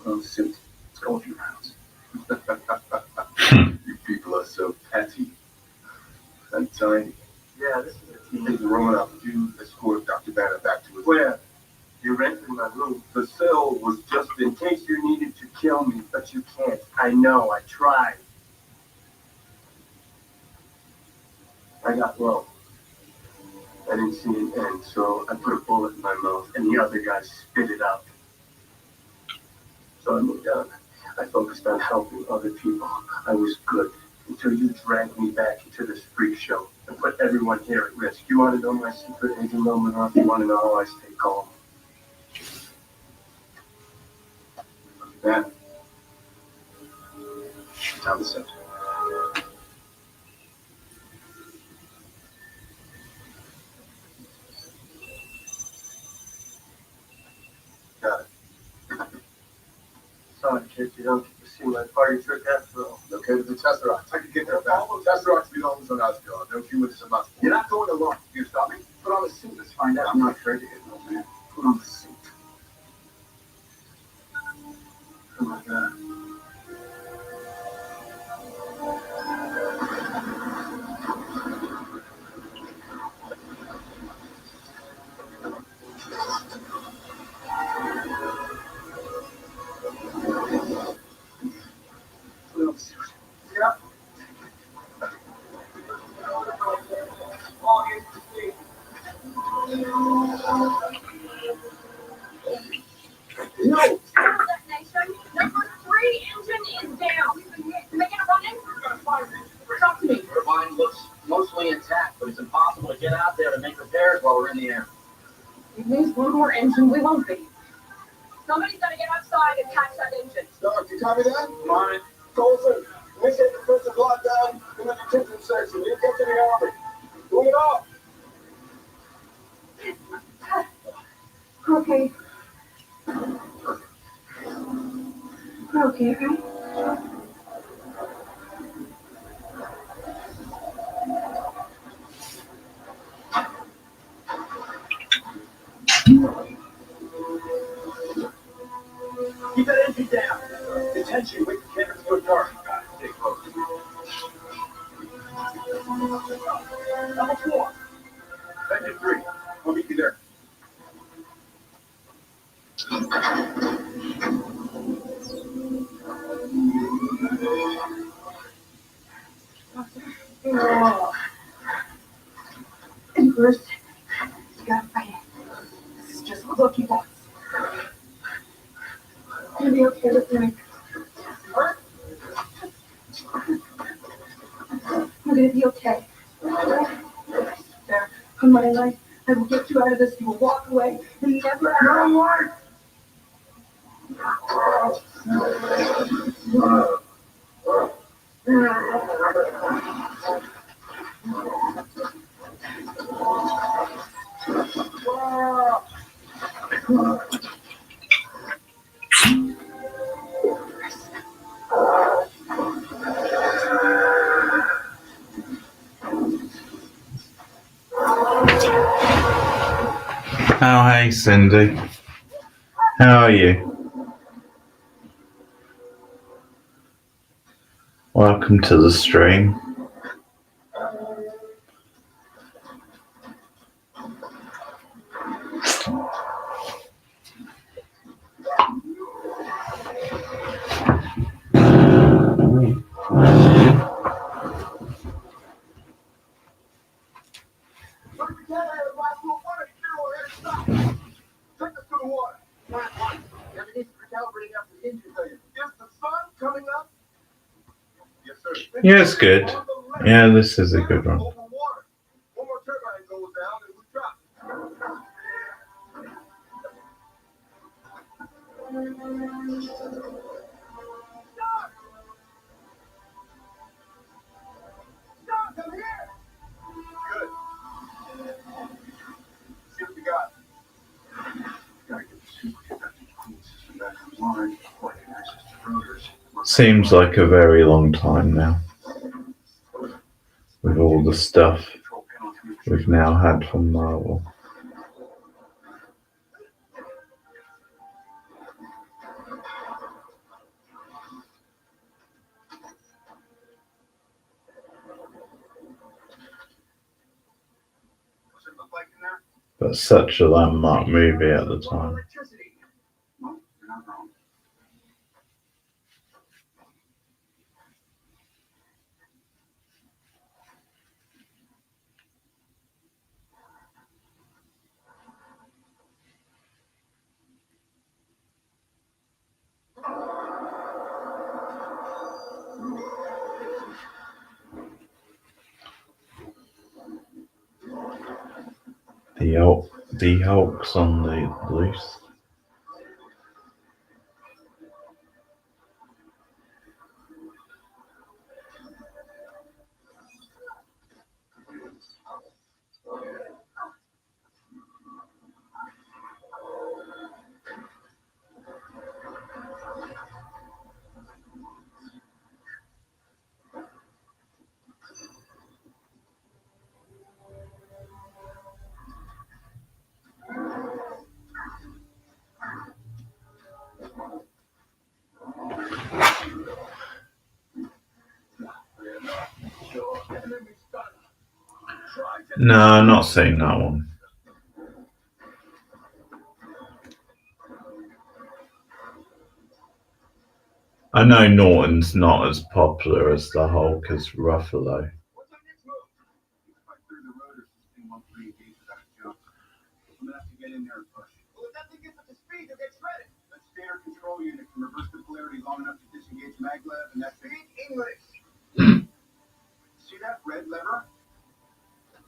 H: Close suit. Let's go a few rounds. You people are so petty and tiny.
E: Yeah, this is a team.
G: Things are rolling out. You escort Dr. Banner back to his...
E: Where? You're renting my room.
G: The cell was just
E: In case you needed to kill me, but you can't. I know, I tried. I got low. I didn't see an end, so I put a bullet in my mouth, and the other guy spit it out. So I moved on. I focused on helping other people. I was good until you dragged me back into this freak show and put everyone here at risk. You want to know my secret, Agent Romanoff? You want to know how I stay calm?
H: Yeah. Time to sit.
G: Got it.
E: Sorry, kid, you don't get to see my party trick after all.
G: Located the Tesseract. I can get there fast. Tesseract belongs on Asgard. No humans are not.
H: You're not going alone. You stop me? Put on the suit. Let's find out. I'm not afraid to hit no man. Put on the suit.
E: Oh my God.
A: No! Detonation. Number 3 engine is down. Make it a run in. Talk to me.
B: Turbine looks mostly intact, but it's impossible to get out there to make repairs while we're in the air.
C: It means one more engine we won't be.
A: Somebody's got to get outside and catch that engine.
J: Doc, you copy that?
B: Mine.
J: Colson, initiate defensive lockdown in the detention section. You get to the army. Bring it off.
F: Okay. We're okay, right?
B: Keep that engine down. Detention, wait for Cannon to go dark. Stay close. Number 4. Engine 3. I'll meet you there.
F: And first, you gotta fight it. This is just what he wants. Gonna be okay with me. I'm gonna be okay. There, on my life, I will get you out of this. You will walk away and never ever.
K: Oh, hey, Cindy. How are you? Welcome to the stream.
J: Take us to the water.
B: Everything's recalibrating after the engine failure.
J: Is the sun coming up? Yes, sir.
K: Yeah, it's good. Yeah, this is a good one.
J: Over water. One more turbine goes down and we drop. Stop! Come here! Good. See what we got.
H: Gotta get the superconducting cooling system back online before I can access the rotors.
K: Seems like a very long time now. With all the stuff
H: Control panel to
K: we've now had from Marvel.
J: What's it look like in there?
K: But such a landmark movie at the time.
J: Electricity.
H: Well, you're not wrong.
K: The Hulk's on the loose. No, I'm not seeing that one. I know Norton's not as popular as the Hulk as Ruffalo.
J: What's our next move?
H: If I clear the rotor system, 1 3 gauges out of jump. I'm gonna have to get in
I: in there and push.
J: Well, if that thing gets up to speed, you'll get shredded.
I: The standard control unit can reverse the polarity long enough to disengage maglev, and that's it.
J: Speak English.
I: See that red lever?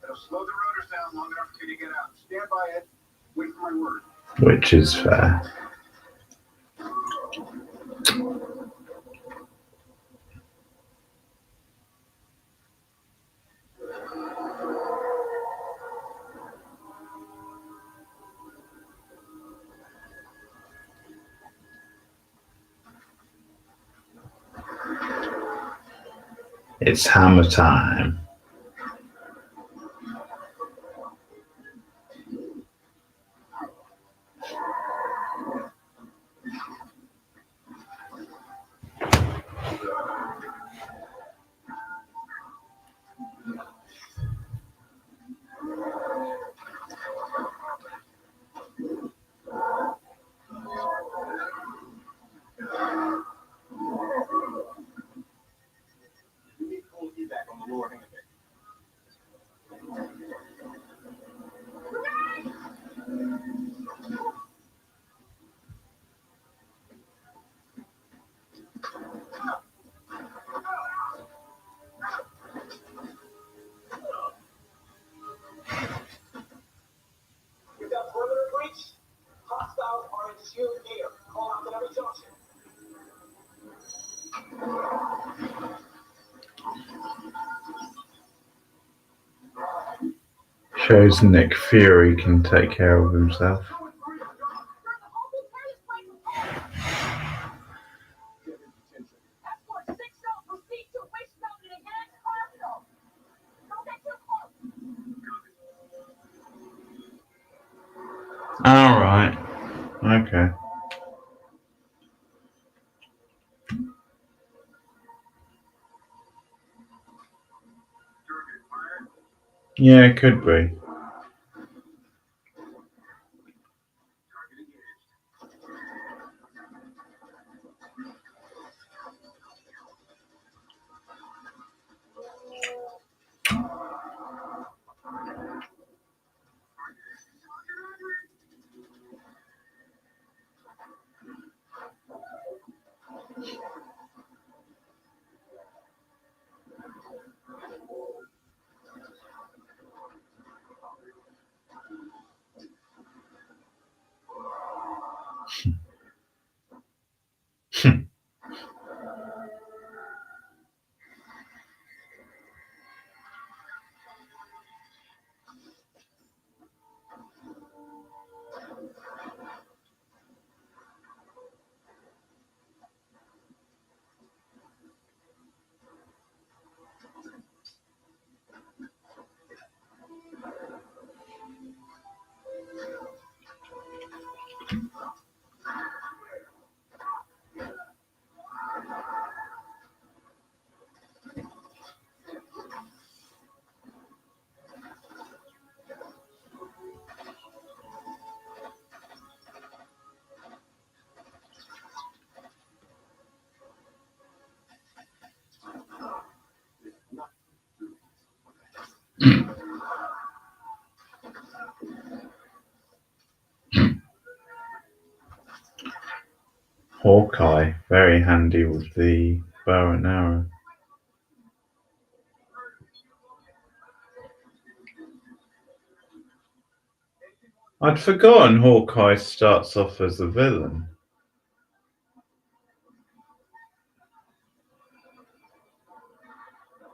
I: It'll slow the rotors down long enough for me to get out. Stand by it. Wait for my word.
K: Which is fair. It's hammer time.
J: You need full evac on the lower hand. We've got perimeter breach. Hostiles are in shield air. Call out at every junction.
K: Shows Nick Fury can take care of himself. All right. Okay. Yeah, it could be. Hawkeye, very handy with the bow and arrow. I'd forgotten Hawkeye starts off as a villain.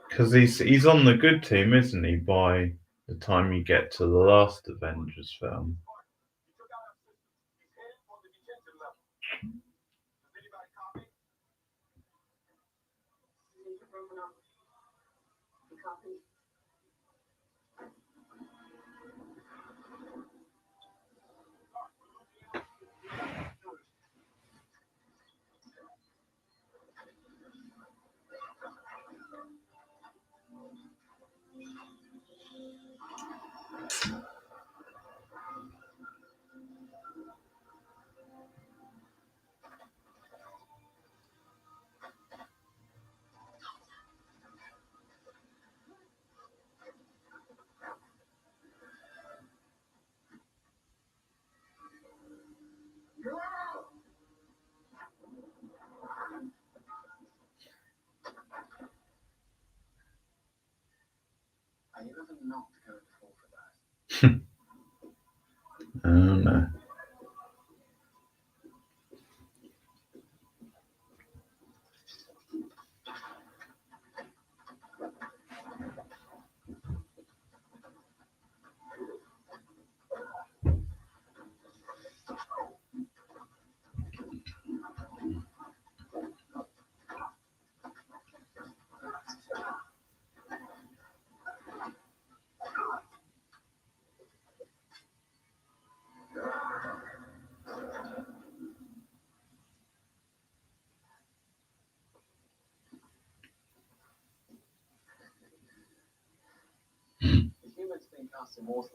K: Because he's on the good team, isn't he, by the time you get to the last Avengers film?
B: Are you ever not going to fall for that?
K: Oh no.
B: The humans think us immortal.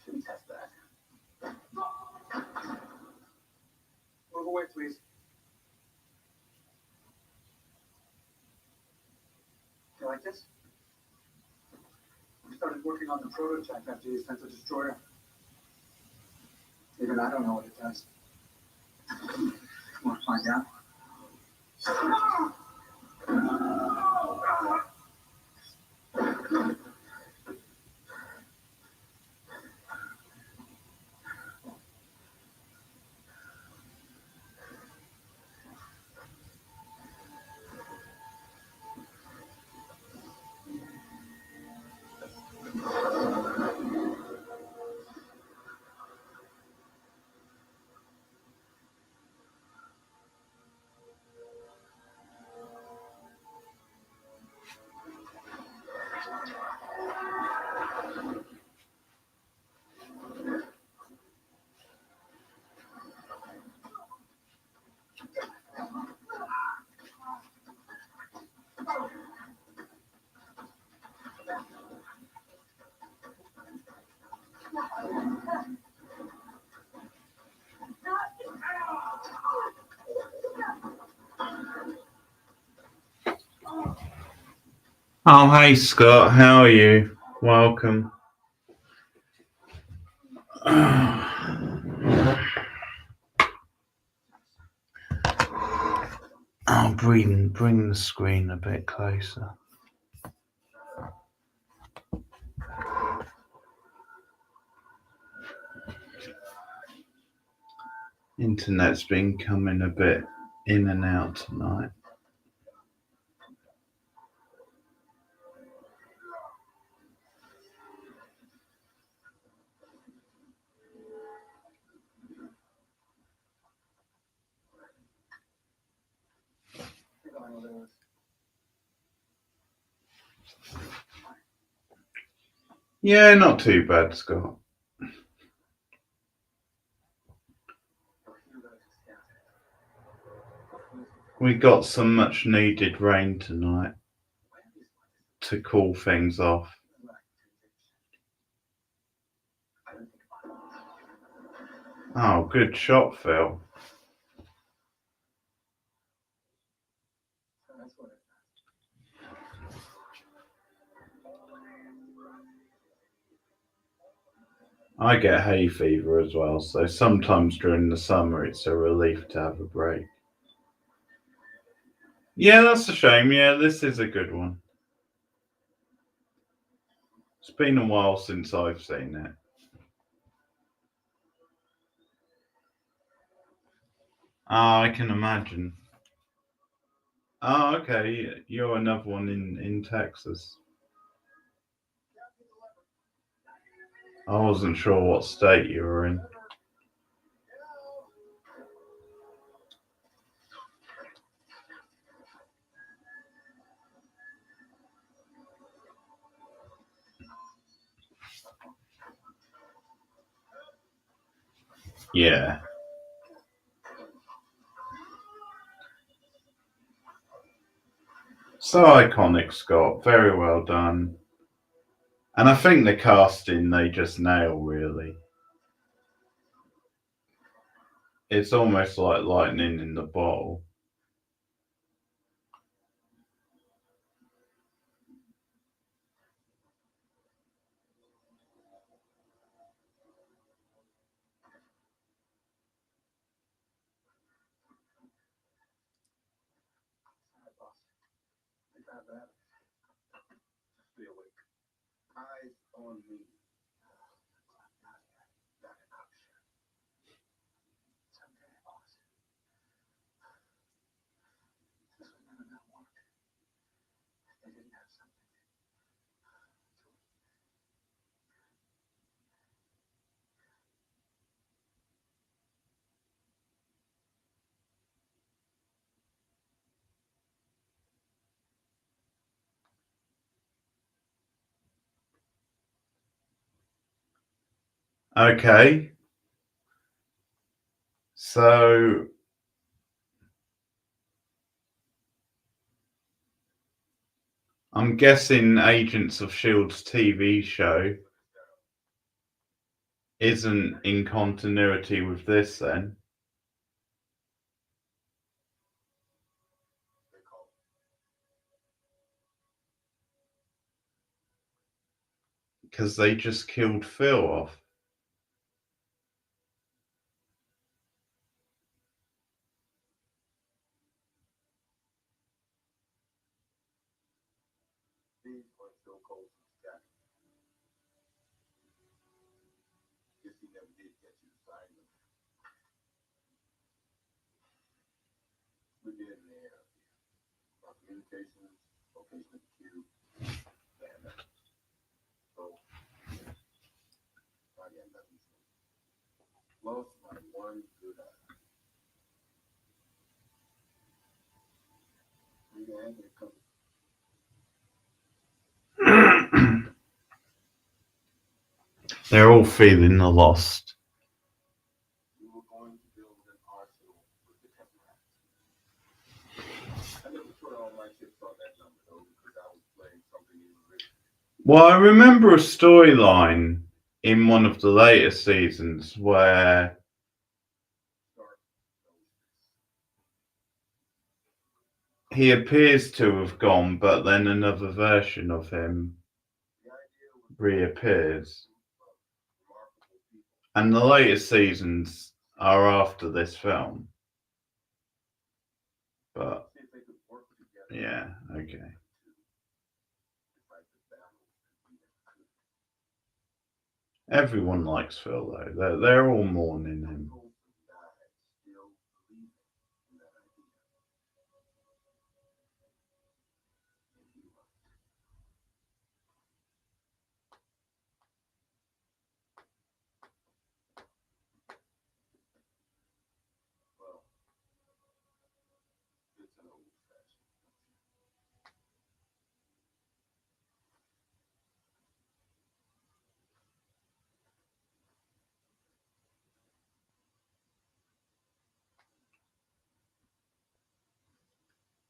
B: Should we test that? Move away, please. You like this? We started working on the prototype after you sent the destroyer. Even I don't know what it does. Want to find out?
K: Oh, hey Scott, how are you? Welcome. I'll bring the screen a bit closer. Internet's been coming a bit in and out tonight. Yeah, not too bad, Scott. We got some much needed rain tonight to cool things off. Oh, good shot, Phil. I get hay fever as well, so sometimes during the summer it's a relief to have a break. Yeah, that's a shame. Yeah, this is a good one. It's been a while since I've seen it. Oh, I can imagine. Oh, okay. You're another one in Texas. I wasn't sure what state you were in. Yeah. So iconic, Scott. Very well done. And I think the casting they just nail, really. It's almost like lightning in the bottle.
G: Eyes on me.
B: Not an option. Someday, boss. This was never not wanted. They didn't have something.
K: Okay. So I'm guessing Agents of S.H.I.E.L.D.'s TV show isn't in continuity with this then.
G: They call
K: Because they just killed Phil off.
G: these are Phil Coulson's jacket. Guess he never did get you to sign them. We're dead in the air. Our communications, location of the cube, and so I got nothing. Lost my one good eye. We had it come.
K: They're all feeling the lost.
G: We were going to build an arsenal with the Temperate. I never put all my chips on that number though, because I was playing something in the risk.
K: Well, I remember a storyline in one of the later seasons where he appears to have gone, but then another version of him reappears. And the later seasons are after this film. But yeah, okay. Everyone likes Phil though. They're all mourning him.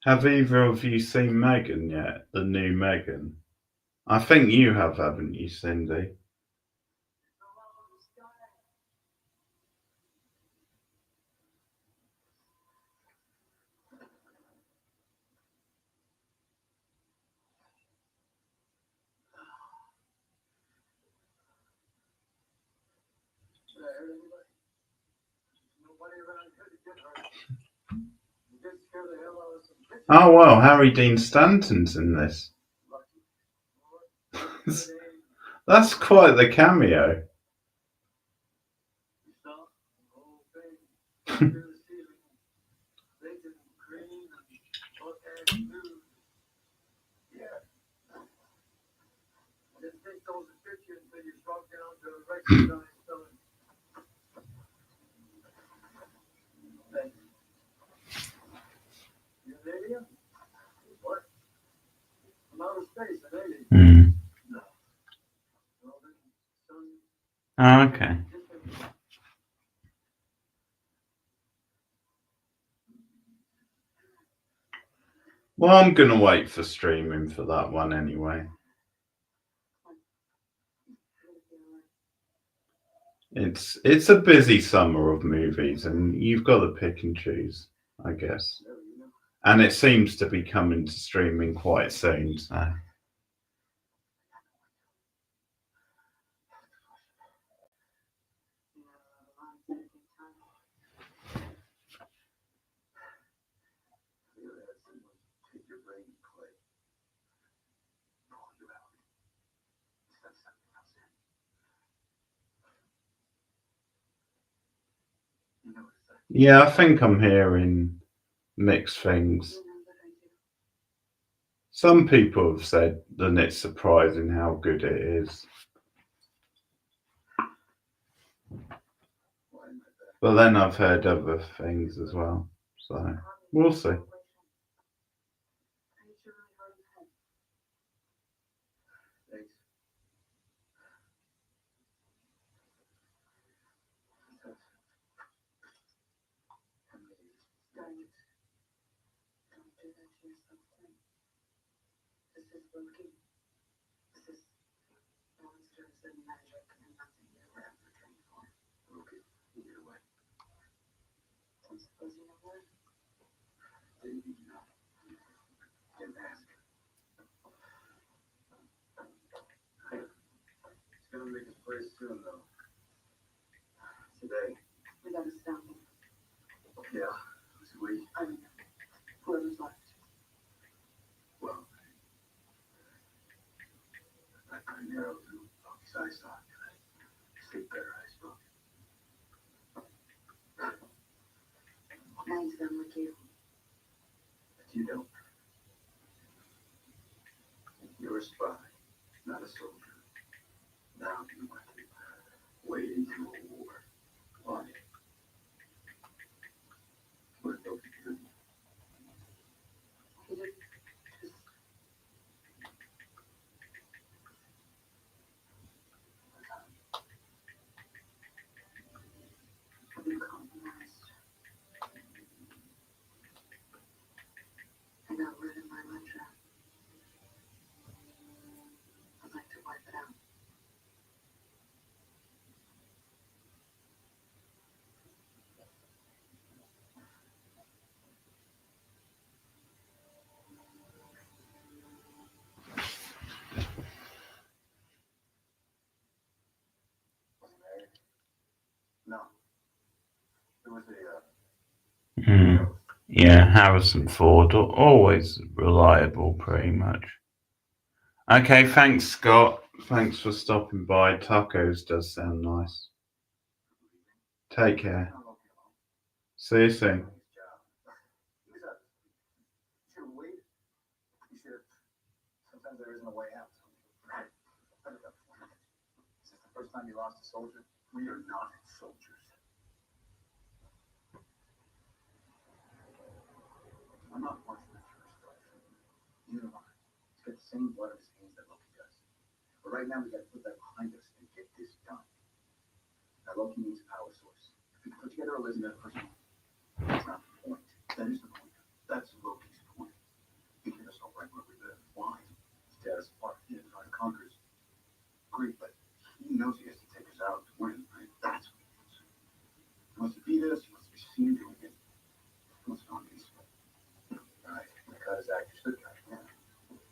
K: Have either of you seen Megan yet? The new Megan? I think you have, haven't you, Cindy? Oh well, Harry Dean Stanton's in this. That's quite the cameo. Mm. Oh, okay. Well, I'm gonna wait for streaming for that one anyway. It's a busy summer of movies, and you've got to pick and choose, I guess. And it seems to be coming to streaming quite soon. So. Yeah, I think I'm hearing mixed things.
F: You know that I do.
K: Some people have said that it's surprising how good it is. But then I've heard other things as well. So we'll see.
F: I hit you really hard in the head.
E: Thanks.
F: Don't do that to yourself, Tim. This is Loki. This is monsters and magic and nothing you were ever trained for.
E: Okay, get away.
F: Don't suppose you know where?
E: Didn't need to know. Didn't ask. It's gonna make us play soon, though. Today.
F: We gotta stop him.
E: Yeah. This week.
F: I mean, whoever's left.
E: Well, I couldn't narrow through Loki's eye socket. I sleep better, I suppose.
F: Mine's them like you.
E: But you don't. You're a spy, not a soldier. Now you want to wade into a war. Why? What did Loki do?
F: He didn't just. I've been compromised. I got rid of my ledger. I'd like to wipe it out.
E: Was married? No. It was a,
K: Yeah, Harrison Ford, always reliable, pretty much. Okay, thanks, Scott. Thanks for stopping by. Tacos does sound nice. Take care. See you soon.
I: Sometimes there isn't a way out. Is this the first time you lost a soldier?
E: We are not soldiers. I'm not watching the first fight.
I: Neither am I. He's got the same blood on his hands that Loki does. But right now we gotta put that behind us and get this done. Now Loki needs a power source. If we can put together a list of that person, that's not the point.
E: That is the point. That's Loki's point. He hit us all right where we live. Why?
I: He's tear us apart.
E: He divide and conquers. Great, but he knows he has to take us out to win, right? That's what he wants. He wants to beat us. He wants to be seen doing it. He wants to be peaceful.
I: Right. The cut his actor stood cut.
E: Yeah.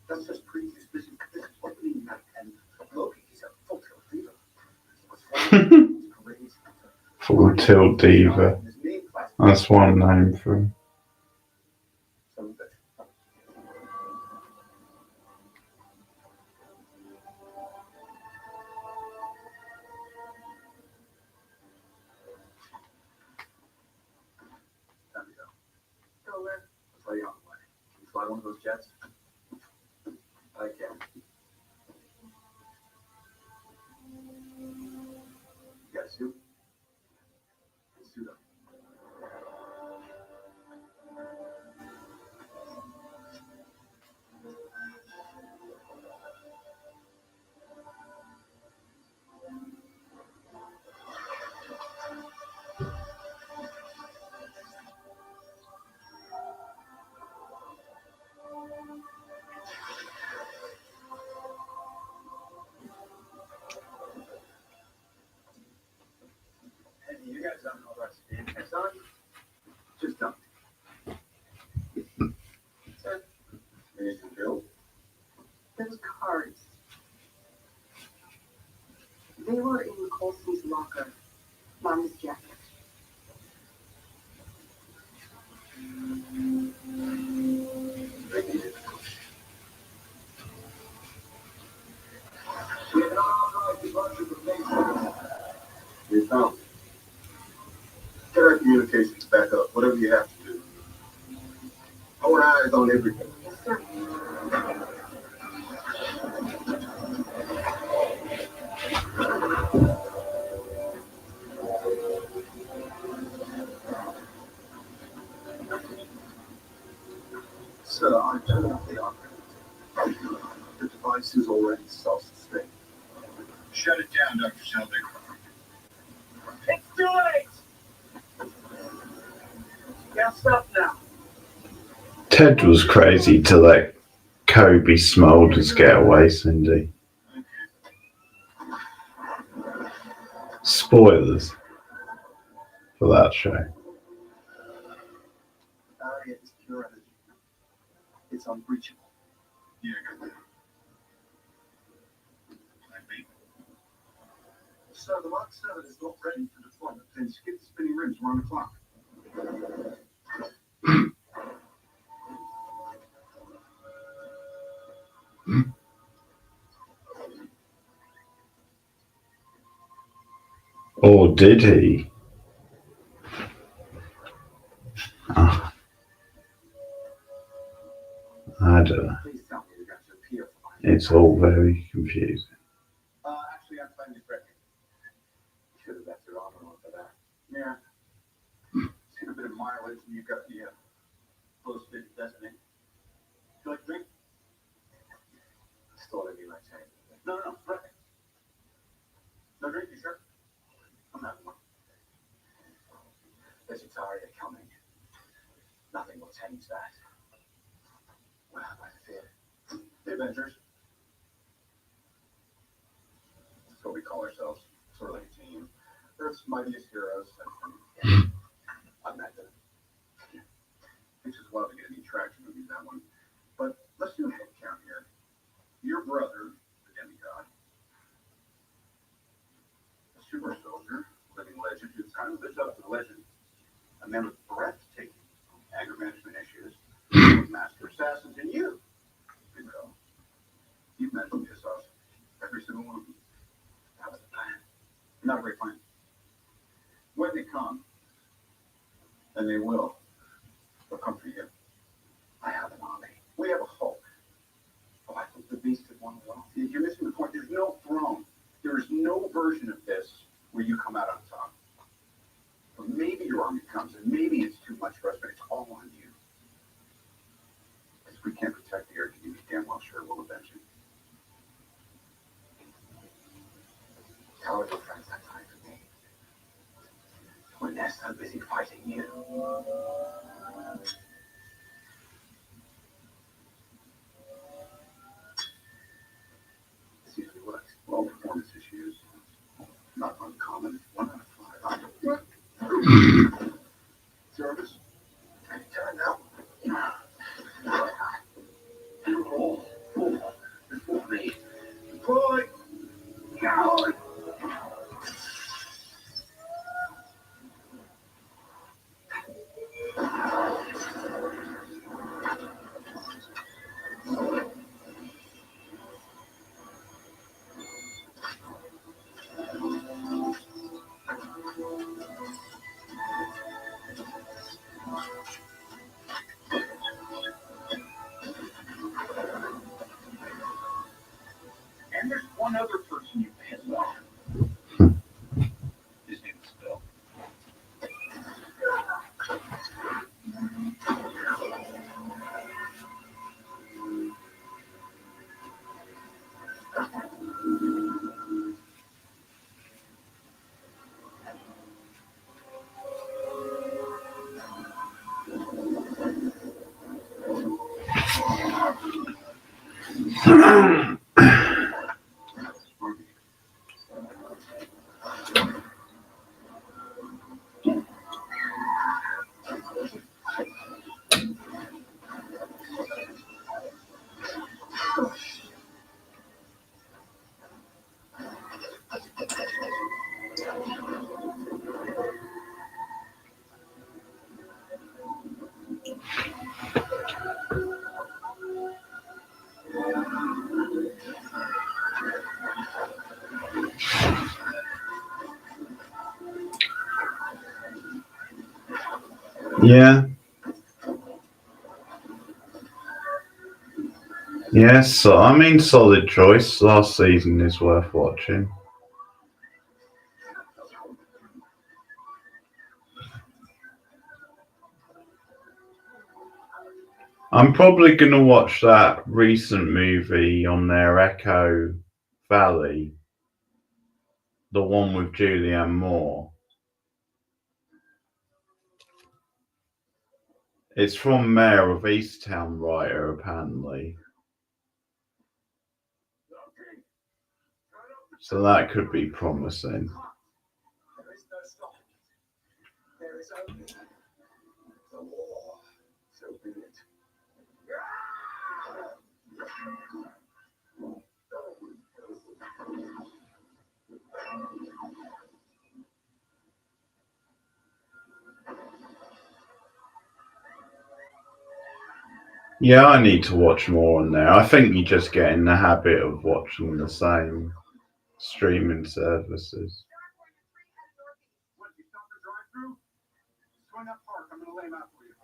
E: That's just previews. This is opening night, and Loki, he's a full tilt diva. What's funny? He's crazy.
K: Full Tilt Diva.
I: His main class.
K: That's one name for him.
I: Some of it. Time to go.
F: Go where?
I: I'll tell you on the way. Can you fly one of those jets? I can. You got a suit? Suit up. Hey, you guys don't know about speed. Son, just don't.
F: Sir,
E: Finish the bill.
F: those cards. They were in Colson's locker, not his jacket.
E: They needed a push.
J: We have not authorized departure from base 6.
E: We found. Get our communication
G: communications back up. Whatever you have to do. Hold eyes on everything.
C: Yes, sir.
G: So I told the operator. The device is already self-sustaining. Shut it down, Dr. Selvig.
J: It's too late! Can't stop now.
K: Ted was crazy to let Kobe Smulders get away, Cindy. Spoilers for that show.
G: Barrier is pure energy. It's unbreachable. Yeah, good. So the Mark 7 is not ready for deployment. Then skip the spinning rims around the clock.
K: Or did he? Oh, I don't know.
G: Please tell me you got your PO.
K: It's all very confusing.
G: Actually, I'm finding it ready. Should have left your armor on for that. Yeah. Seen a bit of mileage, and you've got the close fit destiny. Would you like a drink? Still let me like saying. No, right. No drink, you sure? I'm having one. Vegetarian coming. Nothing will change that. What have I feared? The Avengers. That's what we call ourselves. Sort of like a team. Earth's mightiest heroes. I've met them. Takes us a while to get any traction moving that one. But let's do a head count here. Your brother, the demigod, a super soldier, living legend who's kind of lives up to the legend. A man with breathtaking anger management issues, master assassins, and you. You know, you've managed to piss off every single one of them. That was the plan. Not a great plan. When they come, and they will, they'll come for you. I have an army. We have a Hulk. Oh, I think the beast had won well. You're missing the point. There's no throne. There is no version of this where you come out on top. But maybe your army comes, and maybe it's too much for us, but it's all on you. Because if we can't protect the earth, you be damn well sure we'll avenge you. Tell your friends that time for me. When they're so busy fighting you. This usually works. Well, performance issues. Not uncommon. 1 out of 5. Service. Can you turn now? You roll. Before me. Boy. Coward. And there's one other person you piss off. His name is Bill.
K: Yeah. Yes, so, I mean, solid choice. Last season is worth watching. I'm probably going to watch that recent movie on their Echo Valley, the one with Julianne Moore. It's from Mayor of Easttown writer, apparently. So that could be promising.
J: There is no stopping it. There is only the war. So be it.
K: Yeah, I need to watch more on there. I think you just get in the habit of watching the same streaming services.
I: What, you stop the drive-thru? Join that park. I'm gonna lay him out for you.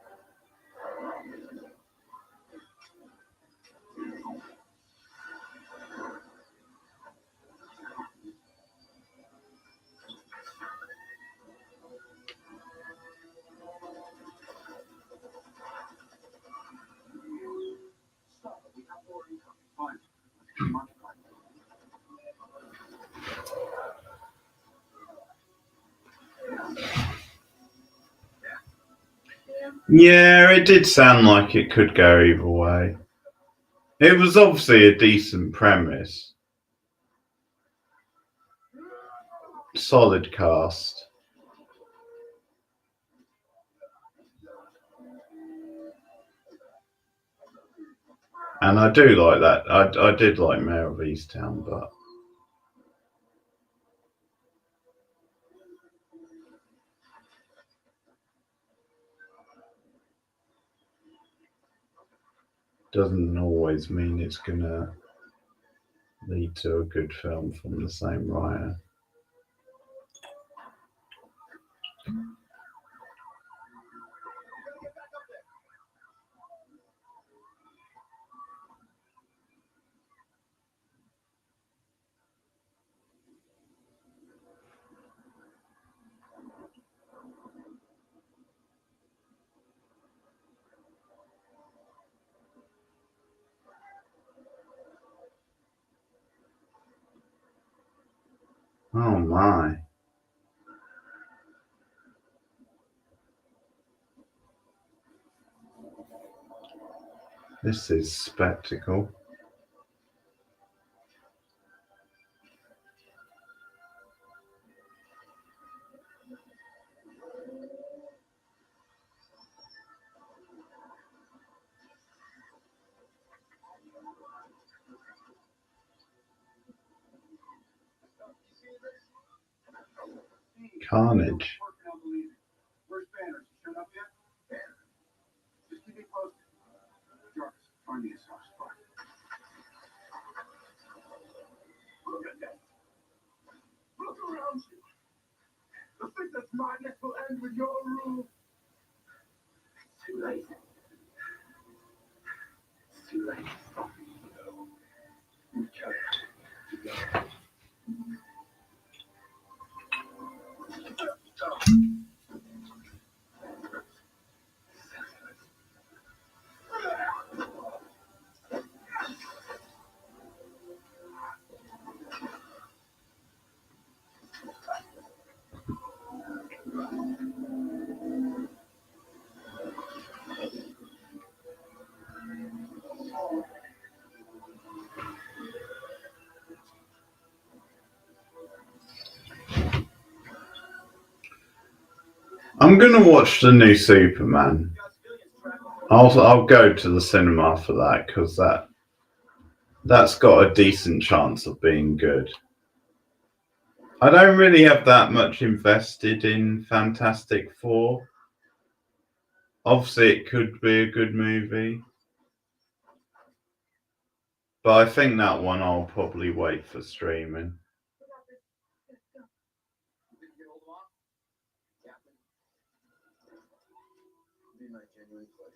I: Stop it. We have more income. Fine.
K: Yeah, it did sound like it could go either way. It was obviously a decent premise. Solid cast. And I do like that. I did like Mayor of Easttown, but doesn't always mean it's gonna lead to a good film from the same writer. Oh my. This is spectacle. Carnage.
I: Where's Banners? You showed up yet? Banner. Just keep me posted. Jarvis, find me a soft spot.
J: Look at that. Look around you. The fitness madness will end with your rule. It's too late. It's too late. No. You can't.
K: I'm gonna watch the new Superman. I'll go to the cinema for that because that's got a decent chance of being good. I don't really have that much invested in Fantastic Four. Obviously, it could be a good movie, but I think that one I'll probably wait for streaming.
G: be my genuine pleasure.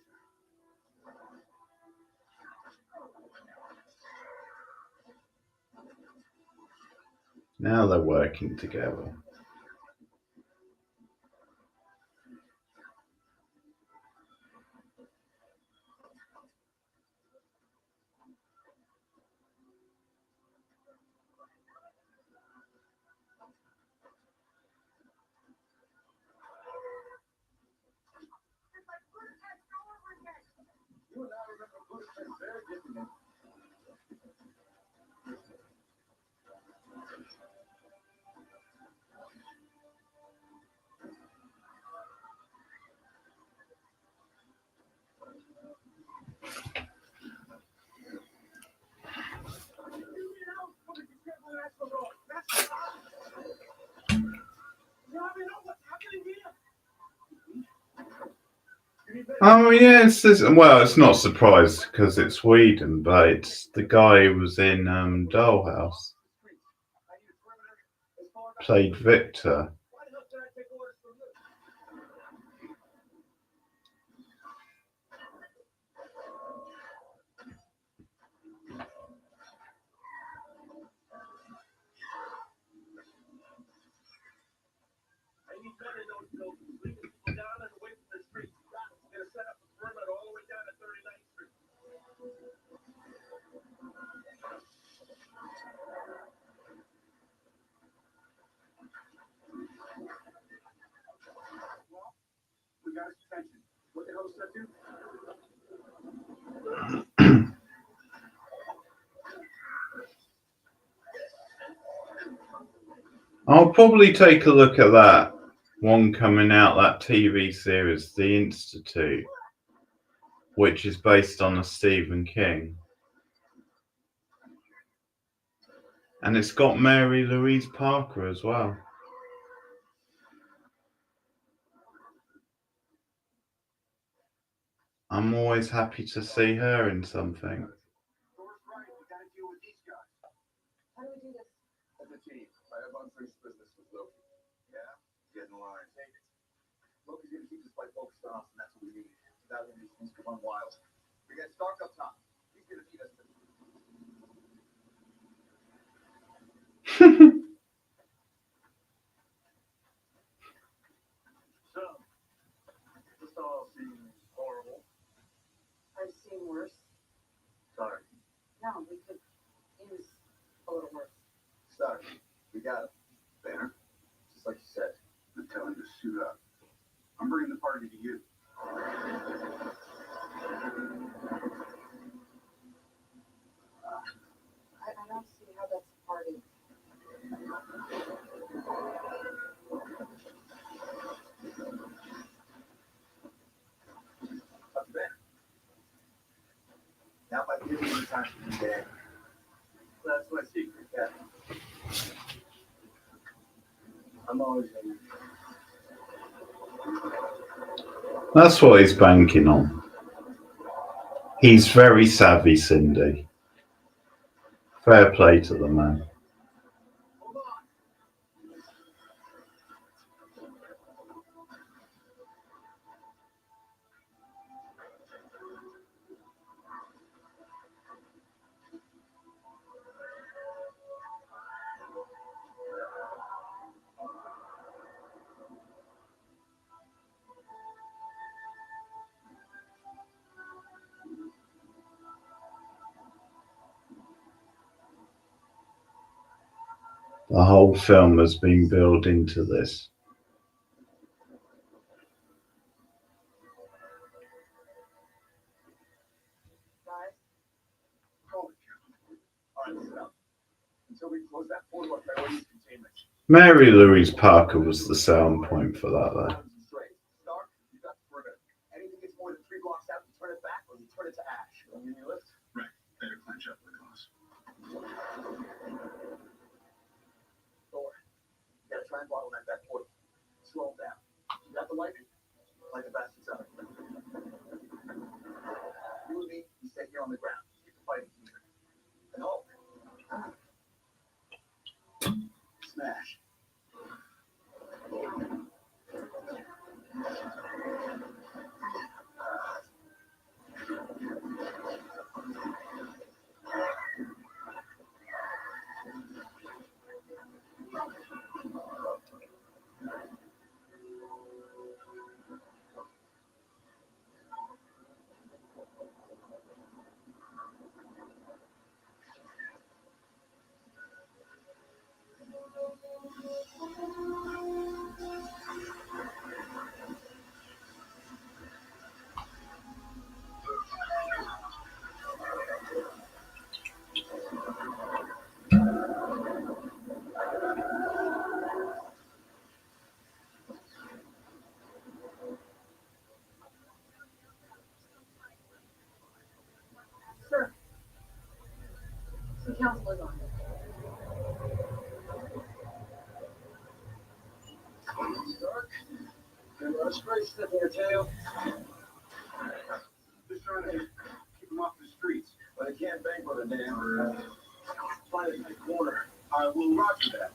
K: Now they're working together.
G: You and I remember Budapest very differently.
K: Oh yeah, well, it's not a surprise because it's Sweden, but it's the guy who was in Dollhouse, played Victor.
G: Why the hell did I take orders from you? I need men in those buildings, leaving people down and away from the streets. We're gonna set up a perimeter all the way down to 39th Street. Well, we got his attention. What the hell does that do?
K: I'll probably take a look at that one coming out, that TV series, The Institute, which is based on a Stephen King. And it's got Mary Louise Parker as well. I'm always happy to see her in something.
G: Door's right. We gotta deal with these guys.
C: How do we do this?
G: As a team, I have unfinished business with Loki. Yeah? Get in line. Take it. Loki's gonna keep this fight focused on us, and that's what we need. That way these things can run wild. We got Stark up top. He's gonna beat us. So, this all seems horrible.
C: I've seen worse.
G: Sorry.
C: No, we could use a little worse.
G: Stark, we got him. Banner, just like you said. I'm telling you to suit up. I'm bringing the party to you.
C: I don't see how that's a party.
G: Up to Banner. Now by giving you the time to do that. That's my secret, Captain. I'm always in.
K: That's what he's banking on. He's very savvy, Cindy. Fair play to the man.
G: Hold on.
K: The whole film has been built into this.
C: Guys,
G: Hold it, Captain. All right, listen up. Until we close that portal, our priority is containment.
K: Mary Louise Parker was the selling point for that, though.
G: Straight. Stark, you got the perimeter. Anything gets more than 3 blocks out, you turn it back or you turn it to ash. You want me to lift? Right. Better clench up the cause. Thor, you gotta try and bottleneck that portal. Slow them down. You got the lightning? Light the bastards out. You and me, we stay here on the ground. Keep the fighting here. And Hulk. Smash.
B: You got a straight slip in your tail.
G: Just trying to keep them off the streets.
B: But I can't bank on a damn. Find it in the corner.
G: I will roger that.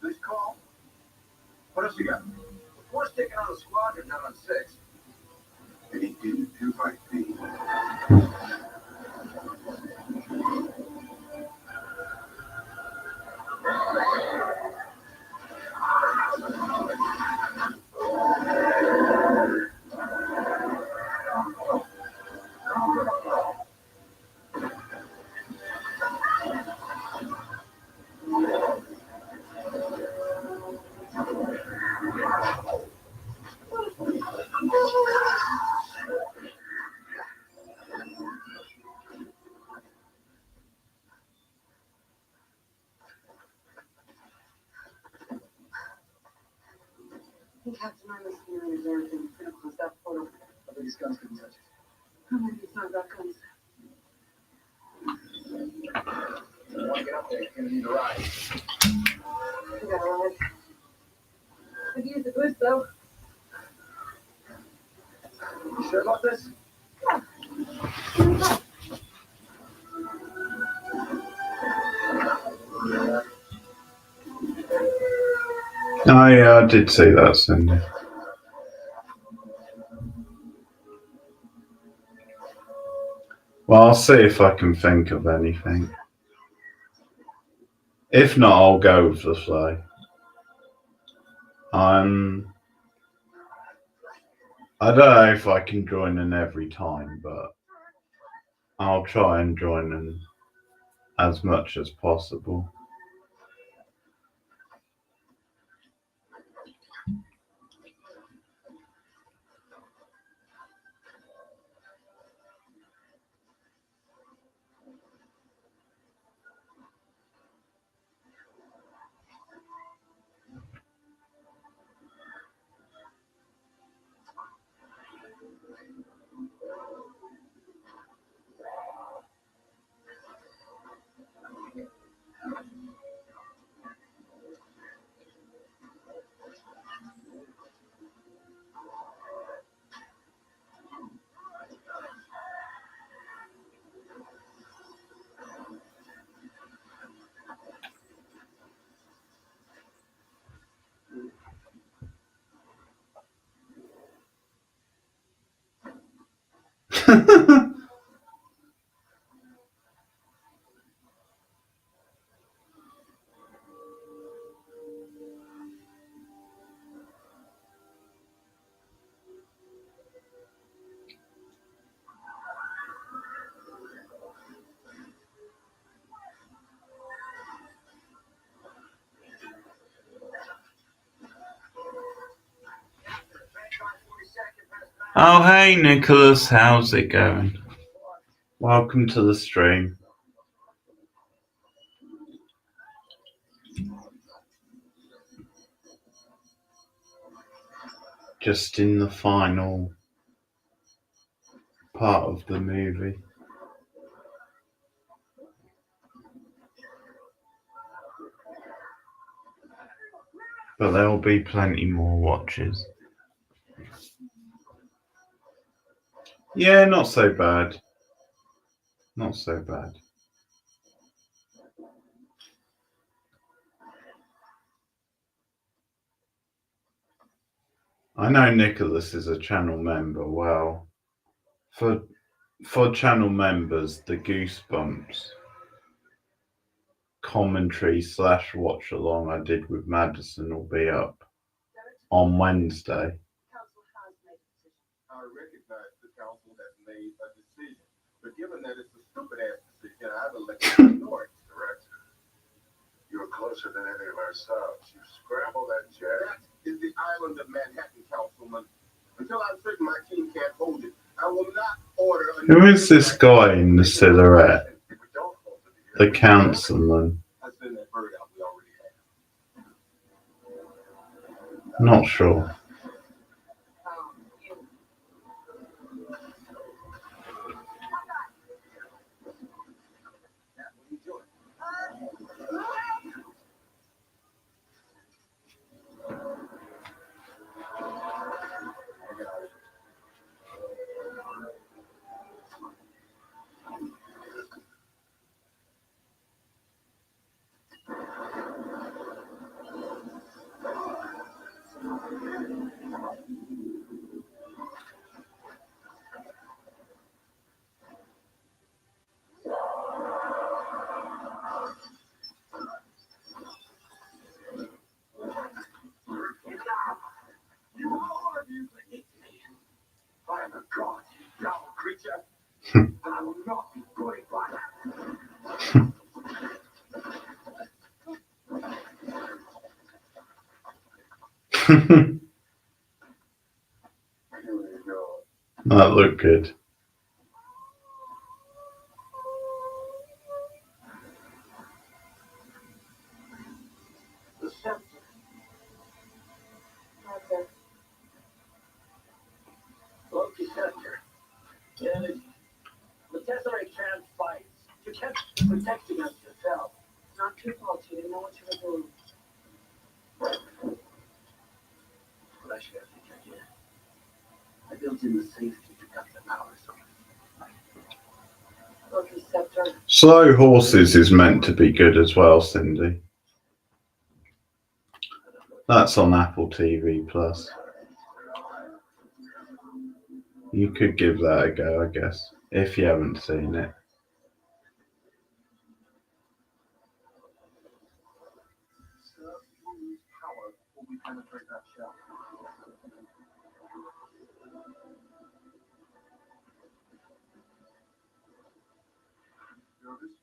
B: Nice call.
G: What else you got?
B: Four's taking on a squadron, not on 6.
G: And he didn't invite me.
F: I think Captain Ryan is here in there and gonna close that portal.
B: I think his guns couldn't touch it.
F: How many of you not got guns?
B: If you want to get up there, you're going to need a ride.
F: We got a ride. Could use the boost though.
B: You sure about this?
K: Oh yeah, I did see that, Cindy. Well, I'll see if I can think of anything. If not, I'll go with the flow. I don't know if I can join in every time, but I'll try and join in as much as possible. Oh, hey, Nicholas, how's it going? Welcome to the stream. Just in the final part of the movie. But there will be plenty more watches. Yeah, not so bad. Not so bad. I know Nicholas is a channel member. Well, for channel members, the Goosebumps commentary / watch along I did with Madison will be up on Wednesday.
G: I recognize the council has made a decision, but given that it's a stupid-ass decision, I've elected to ignore it, correct?
J: You're closer than any of ourselves. You scramble that jet.
G: That is the island of man
K: Who is this guy in the silhouette? The councilman. Not sure.
J: You all of you beneath me. I am a god, foul creature, and I will not be bullied by that.
K: That looked good.
J: The scepter.
C: Okay.
J: Loki scepter. Yeah, the Tesseract can't fight. You can't protect against yourself.
C: It's not your fault. You didn't know what you were doing.
J: But I should have think I did. I built in the safety to cut the power source.
C: Loki's scepter.
K: Slow Horses is meant to be good as well, Cindy. That's on Apple TV Plus. You could give that a go, I guess, if you haven't seen it.
J: Power will we penetrate that shell. Notice?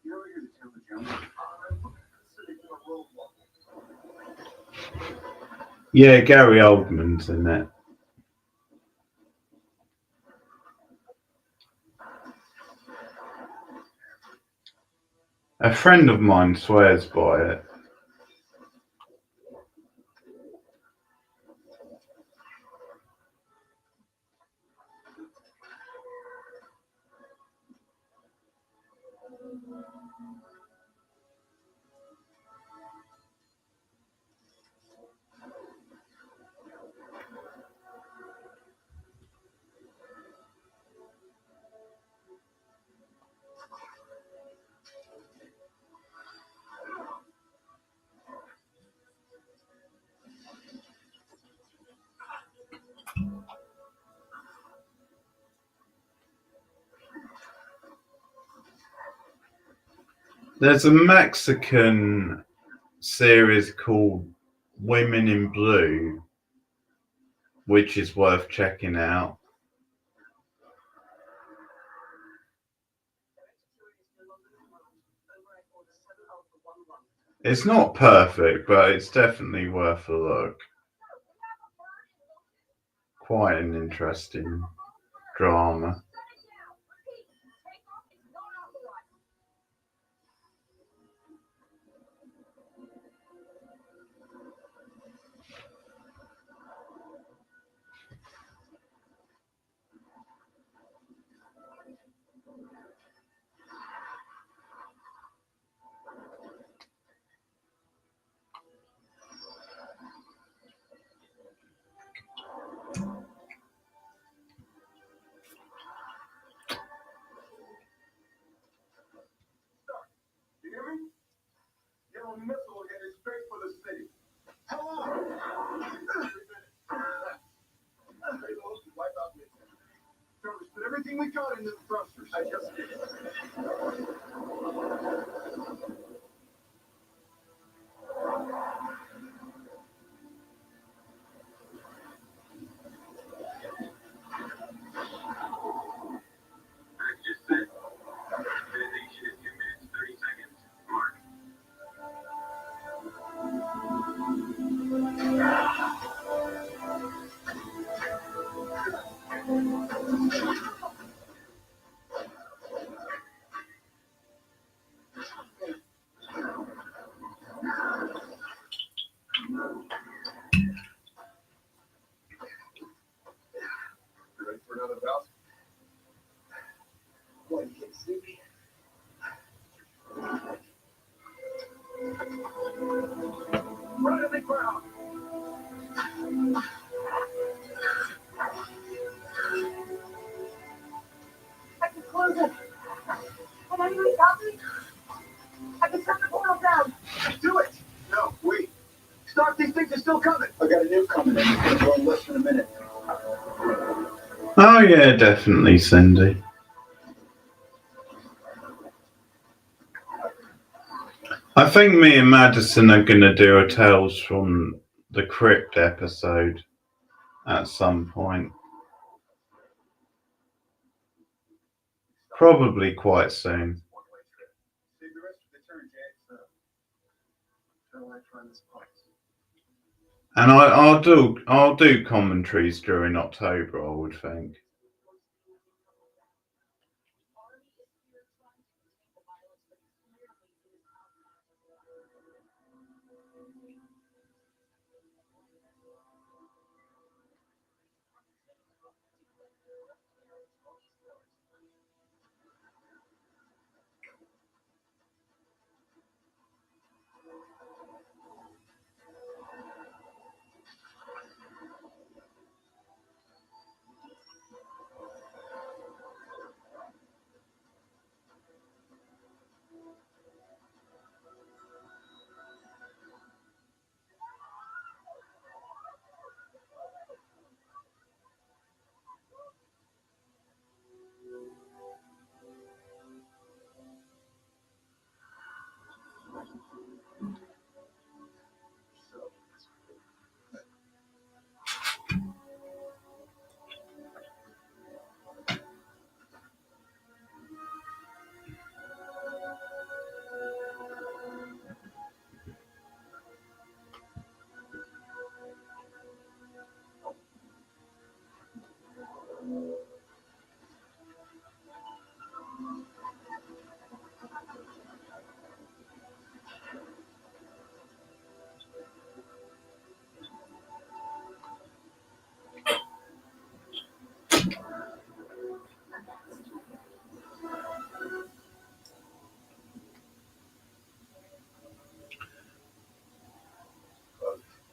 J: You ever hear the tale of Jonah? I'm sitting in a roadblock.
K: Yeah, Gary Oldman's in it. A friend of mine swears by it. There's a Mexican series called Women in Blue, which is worth checking out. It's not perfect, but it's definitely worth a look. Quite an interesting drama.
J: You hear me? Your missile headed straight for the city. Hello! Wipe out me. Travis, put everything we got into the thrusters. I just did.
I: coming. I got a new coming in. It's gonna go in less than a minute.
K: Oh yeah, definitely, Cindy. I think me and Madison are going to do a Tales from the Crypt episode at some point. Probably quite soon.
I: Save the rest for the turn, Jay. So, I find this place.
K: And I'll do commentaries during October, I would think.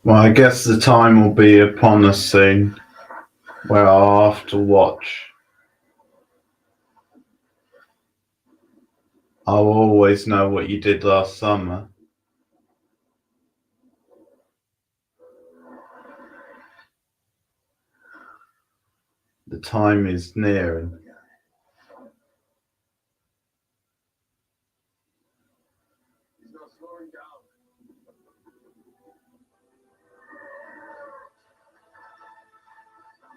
K: Well, I guess the time will be upon us soon where I'll have to watch. I'll always know what you did last summer. The time is nearing.
I: He's not slowing down.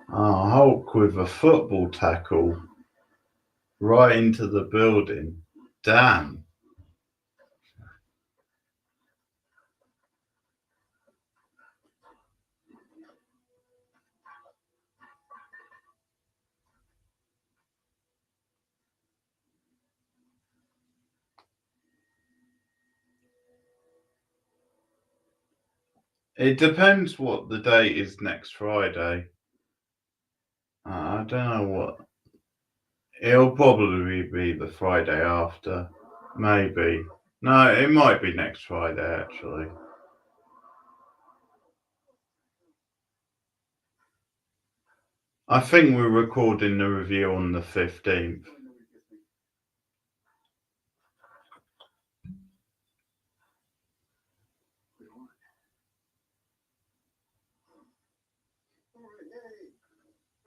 K: Oh, Hulk with a football tackle right into the building. Damn. It depends what the date is next Friday. I don't know what. It'll probably be the Friday after. Maybe. No, it might be next Friday, actually. I think we're recording the review on the 15th.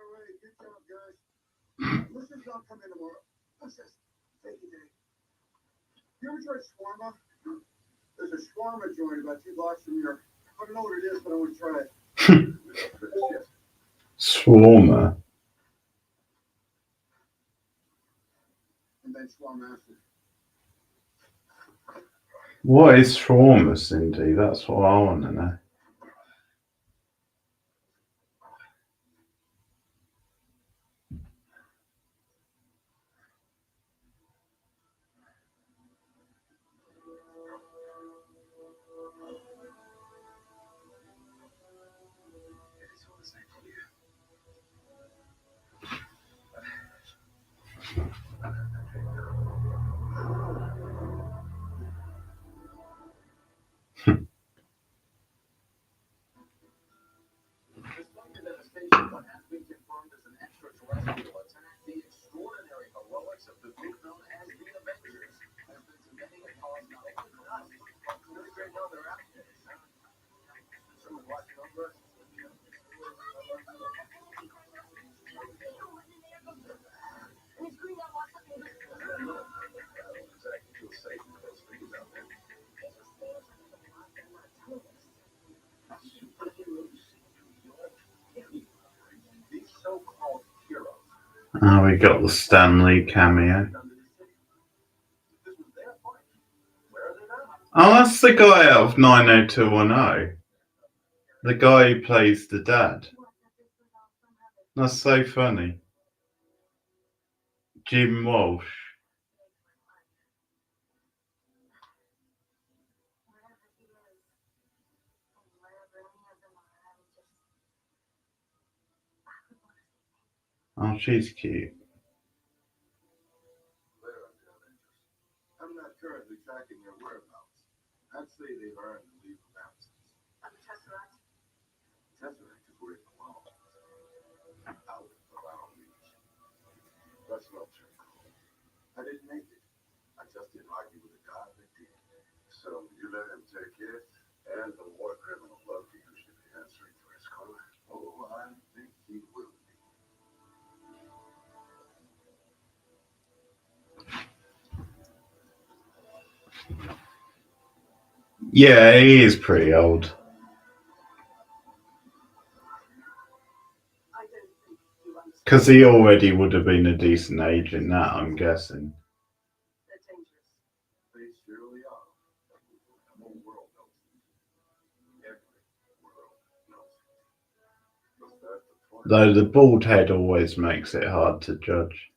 I: All right, good job, guys. Listeners don't come in tomorrow. What's this? Take it, Dave. You ever tried shawarma? There's a shawarma joint about 2 blocks from here. I don't know what it is, but I want to try it. Yes.
K: Swarmer.
I: And then shawarma after.
K: What is shawarma, Cindy? That's what I want to know.
H: It's all the same to you.
G: Exactly feel safe with those things out there. These so-called heroes.
K: Oh, we got the Stanley cameo.
G: This was their fight. Where are they now?
K: Oh, that's the guy out of 90210. The guy who plays the dad. That's so funny. Jim Walsh. Oh, she's cute.
G: Where are the Avengers? I'm not currently tracking their whereabouts. I'd say they've earned a leave of absence.
C: And the Tesseract?
G: Tesseract is where it belongs. Out of our reach. That's not true. I didn't make it. I just didn't argue with a guy that did. So you let him take it, and the war criminal Loki who should be answering for his call. Oh, I think he will be.
K: Yeah, he is pretty old.
C: I don't think you understand.
K: Because he already would have been a decent agent now, I'm guessing.
C: They're dangerous.
G: They surely are. The whole world knows it. Every world knows it. Was that the point?
K: Though the bald head always makes it hard to judge.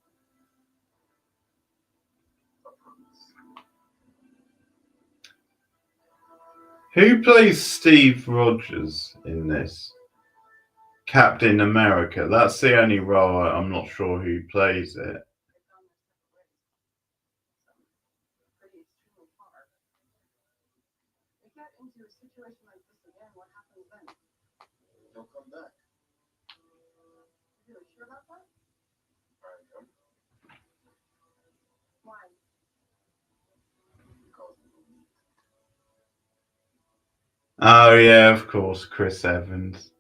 K: Who plays Steve Rogers in this? Captain America. That's the only role I'm not sure who plays it.
C: Pretty extremely far. They get into a situation like this again, what happens then?
G: He'll come back.
C: You really sure about that?
G: I am.
C: Why?
G: Because we will meet.
K: Oh yeah, of course, Chris Evans.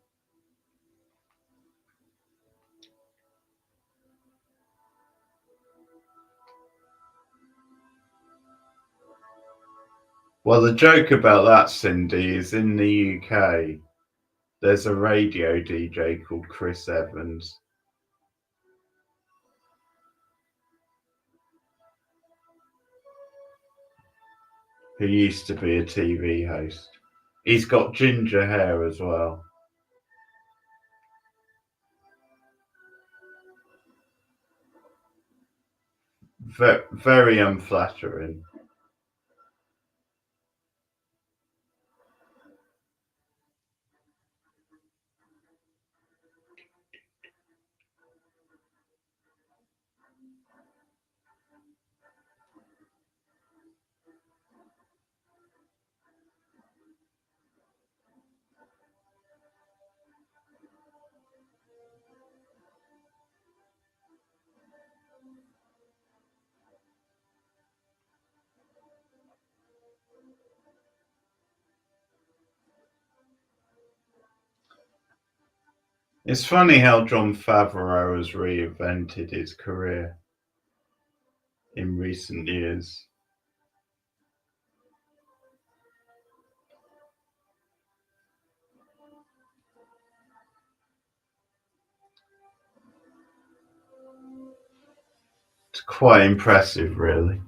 K: Well, the joke about that, Cindy, is in the UK, there's a radio DJ called Chris Evans. Who used to be a TV host. He's got ginger hair as well. Very unflattering. It's funny how Jon Favreau has reinvented his career in recent years. It's quite impressive, really.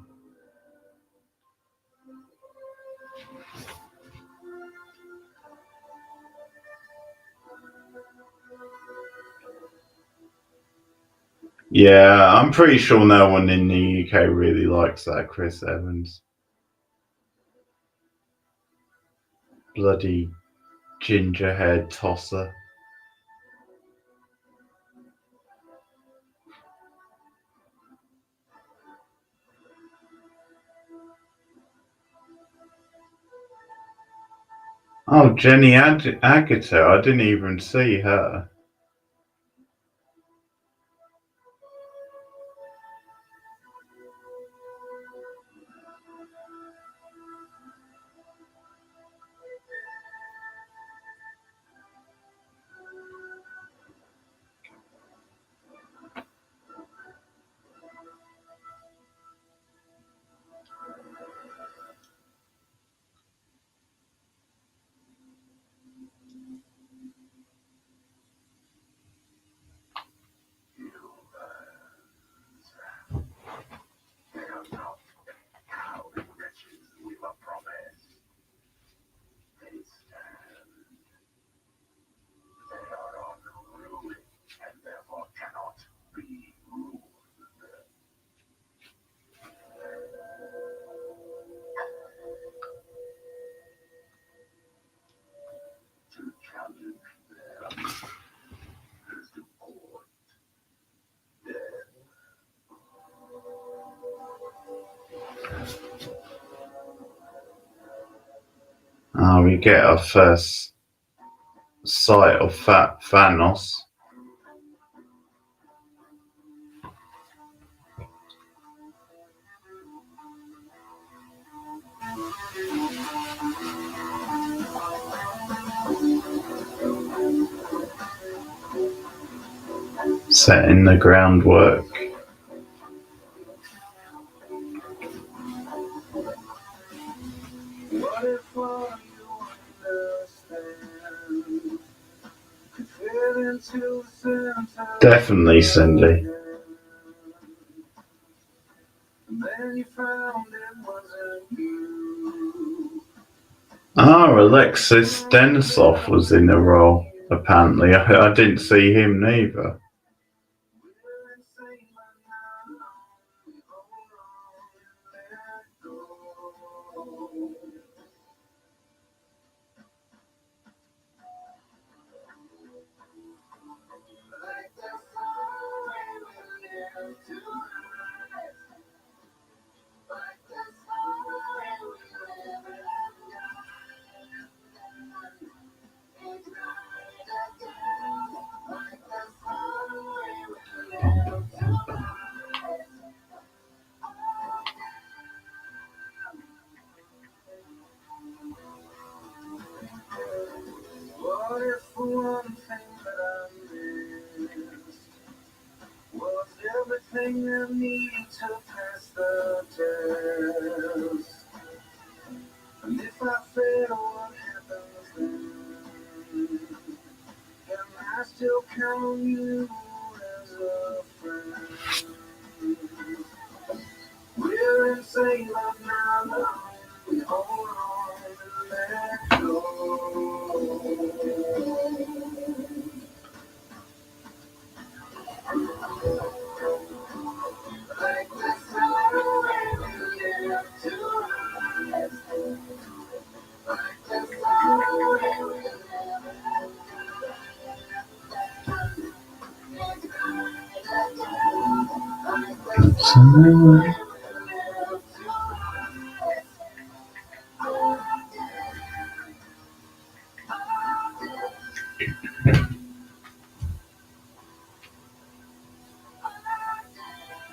K: Yeah, I'm pretty sure no one in the UK really likes that Chris Evans. Bloody ginger haired tosser. Oh, Jenny Agutter, I didn't even see her. we get our first sight of Thanos. Setting the groundwork.
B: What if all you understand could fit into the center?
K: Definitely, Cindy.
B: And then you found it wasn't you.
K: Oh, Alexis Denisov was in the role, apparently. I didn't see him neither.
B: What if one thing that I missed was everything I need to pass the test? And if I fail, what happens then? Can I still count on you as a friend? We're in safe love now, we hold on and let go. Like the snow when we live to rise. Like the snow when we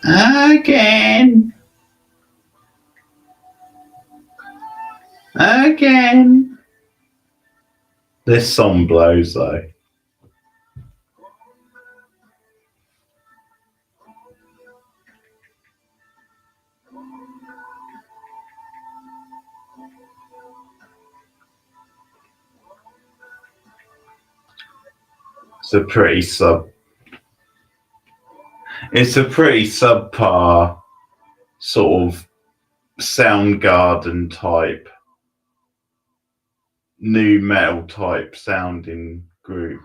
K: Again. Again. This song blows though. It's a pretty subpar sort of Soundgarden type, new metal type sounding group.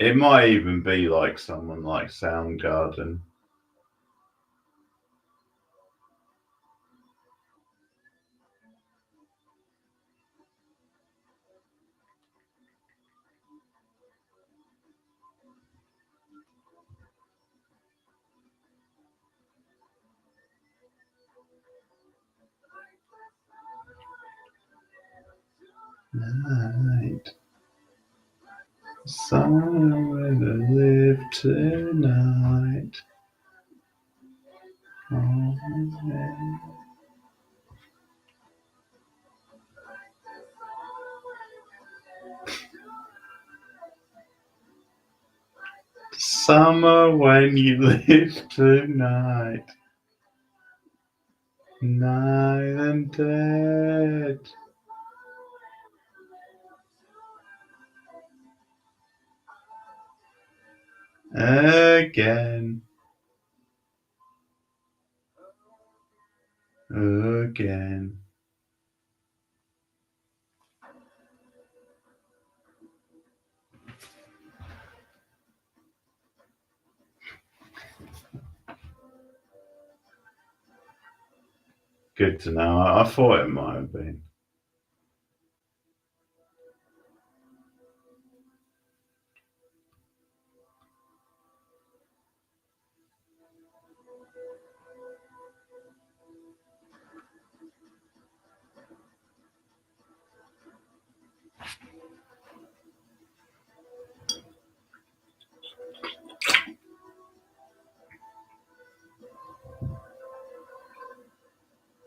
K: It might even be like someone like Soundgarden. Night. Somewhere to live tonight. Oh, yeah. Summer when you live tonight. Night and dead. Again. Again. Good to know. I thought it might have been.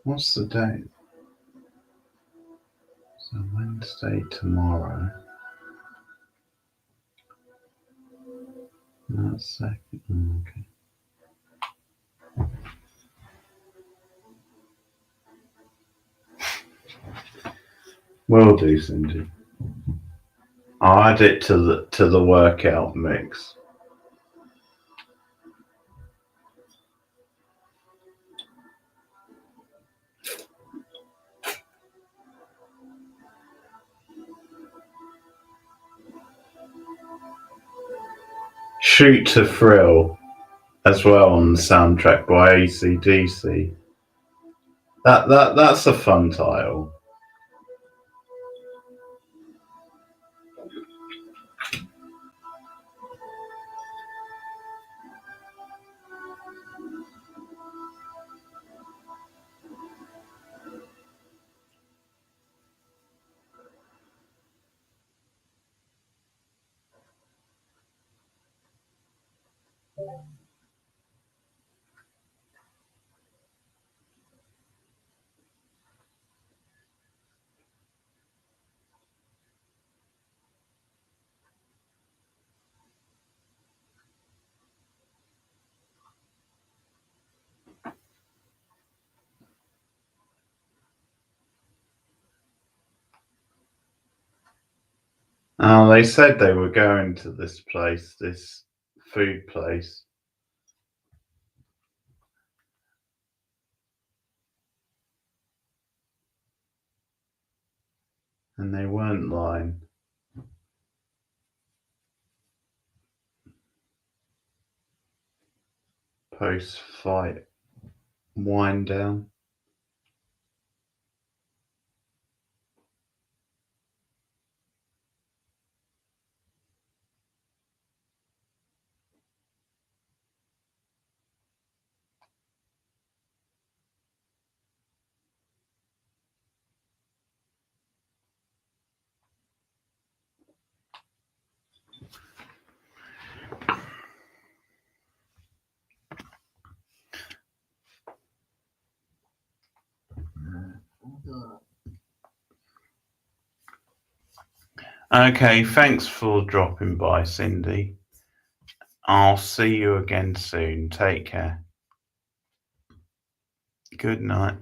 K: What's the date? So Wednesday tomorrow. That's second. Okay. Will do, Cindy. I'll add it to the workout mix. Shoot to Thrill as well on the soundtrack by AC/DC. That's a fun title. Oh, they said they were going to this place, this food place. And they weren't lying. Post-fight wind down. Okay, thanks for dropping by, Cindy. I'll see you again soon. Take care. Good night.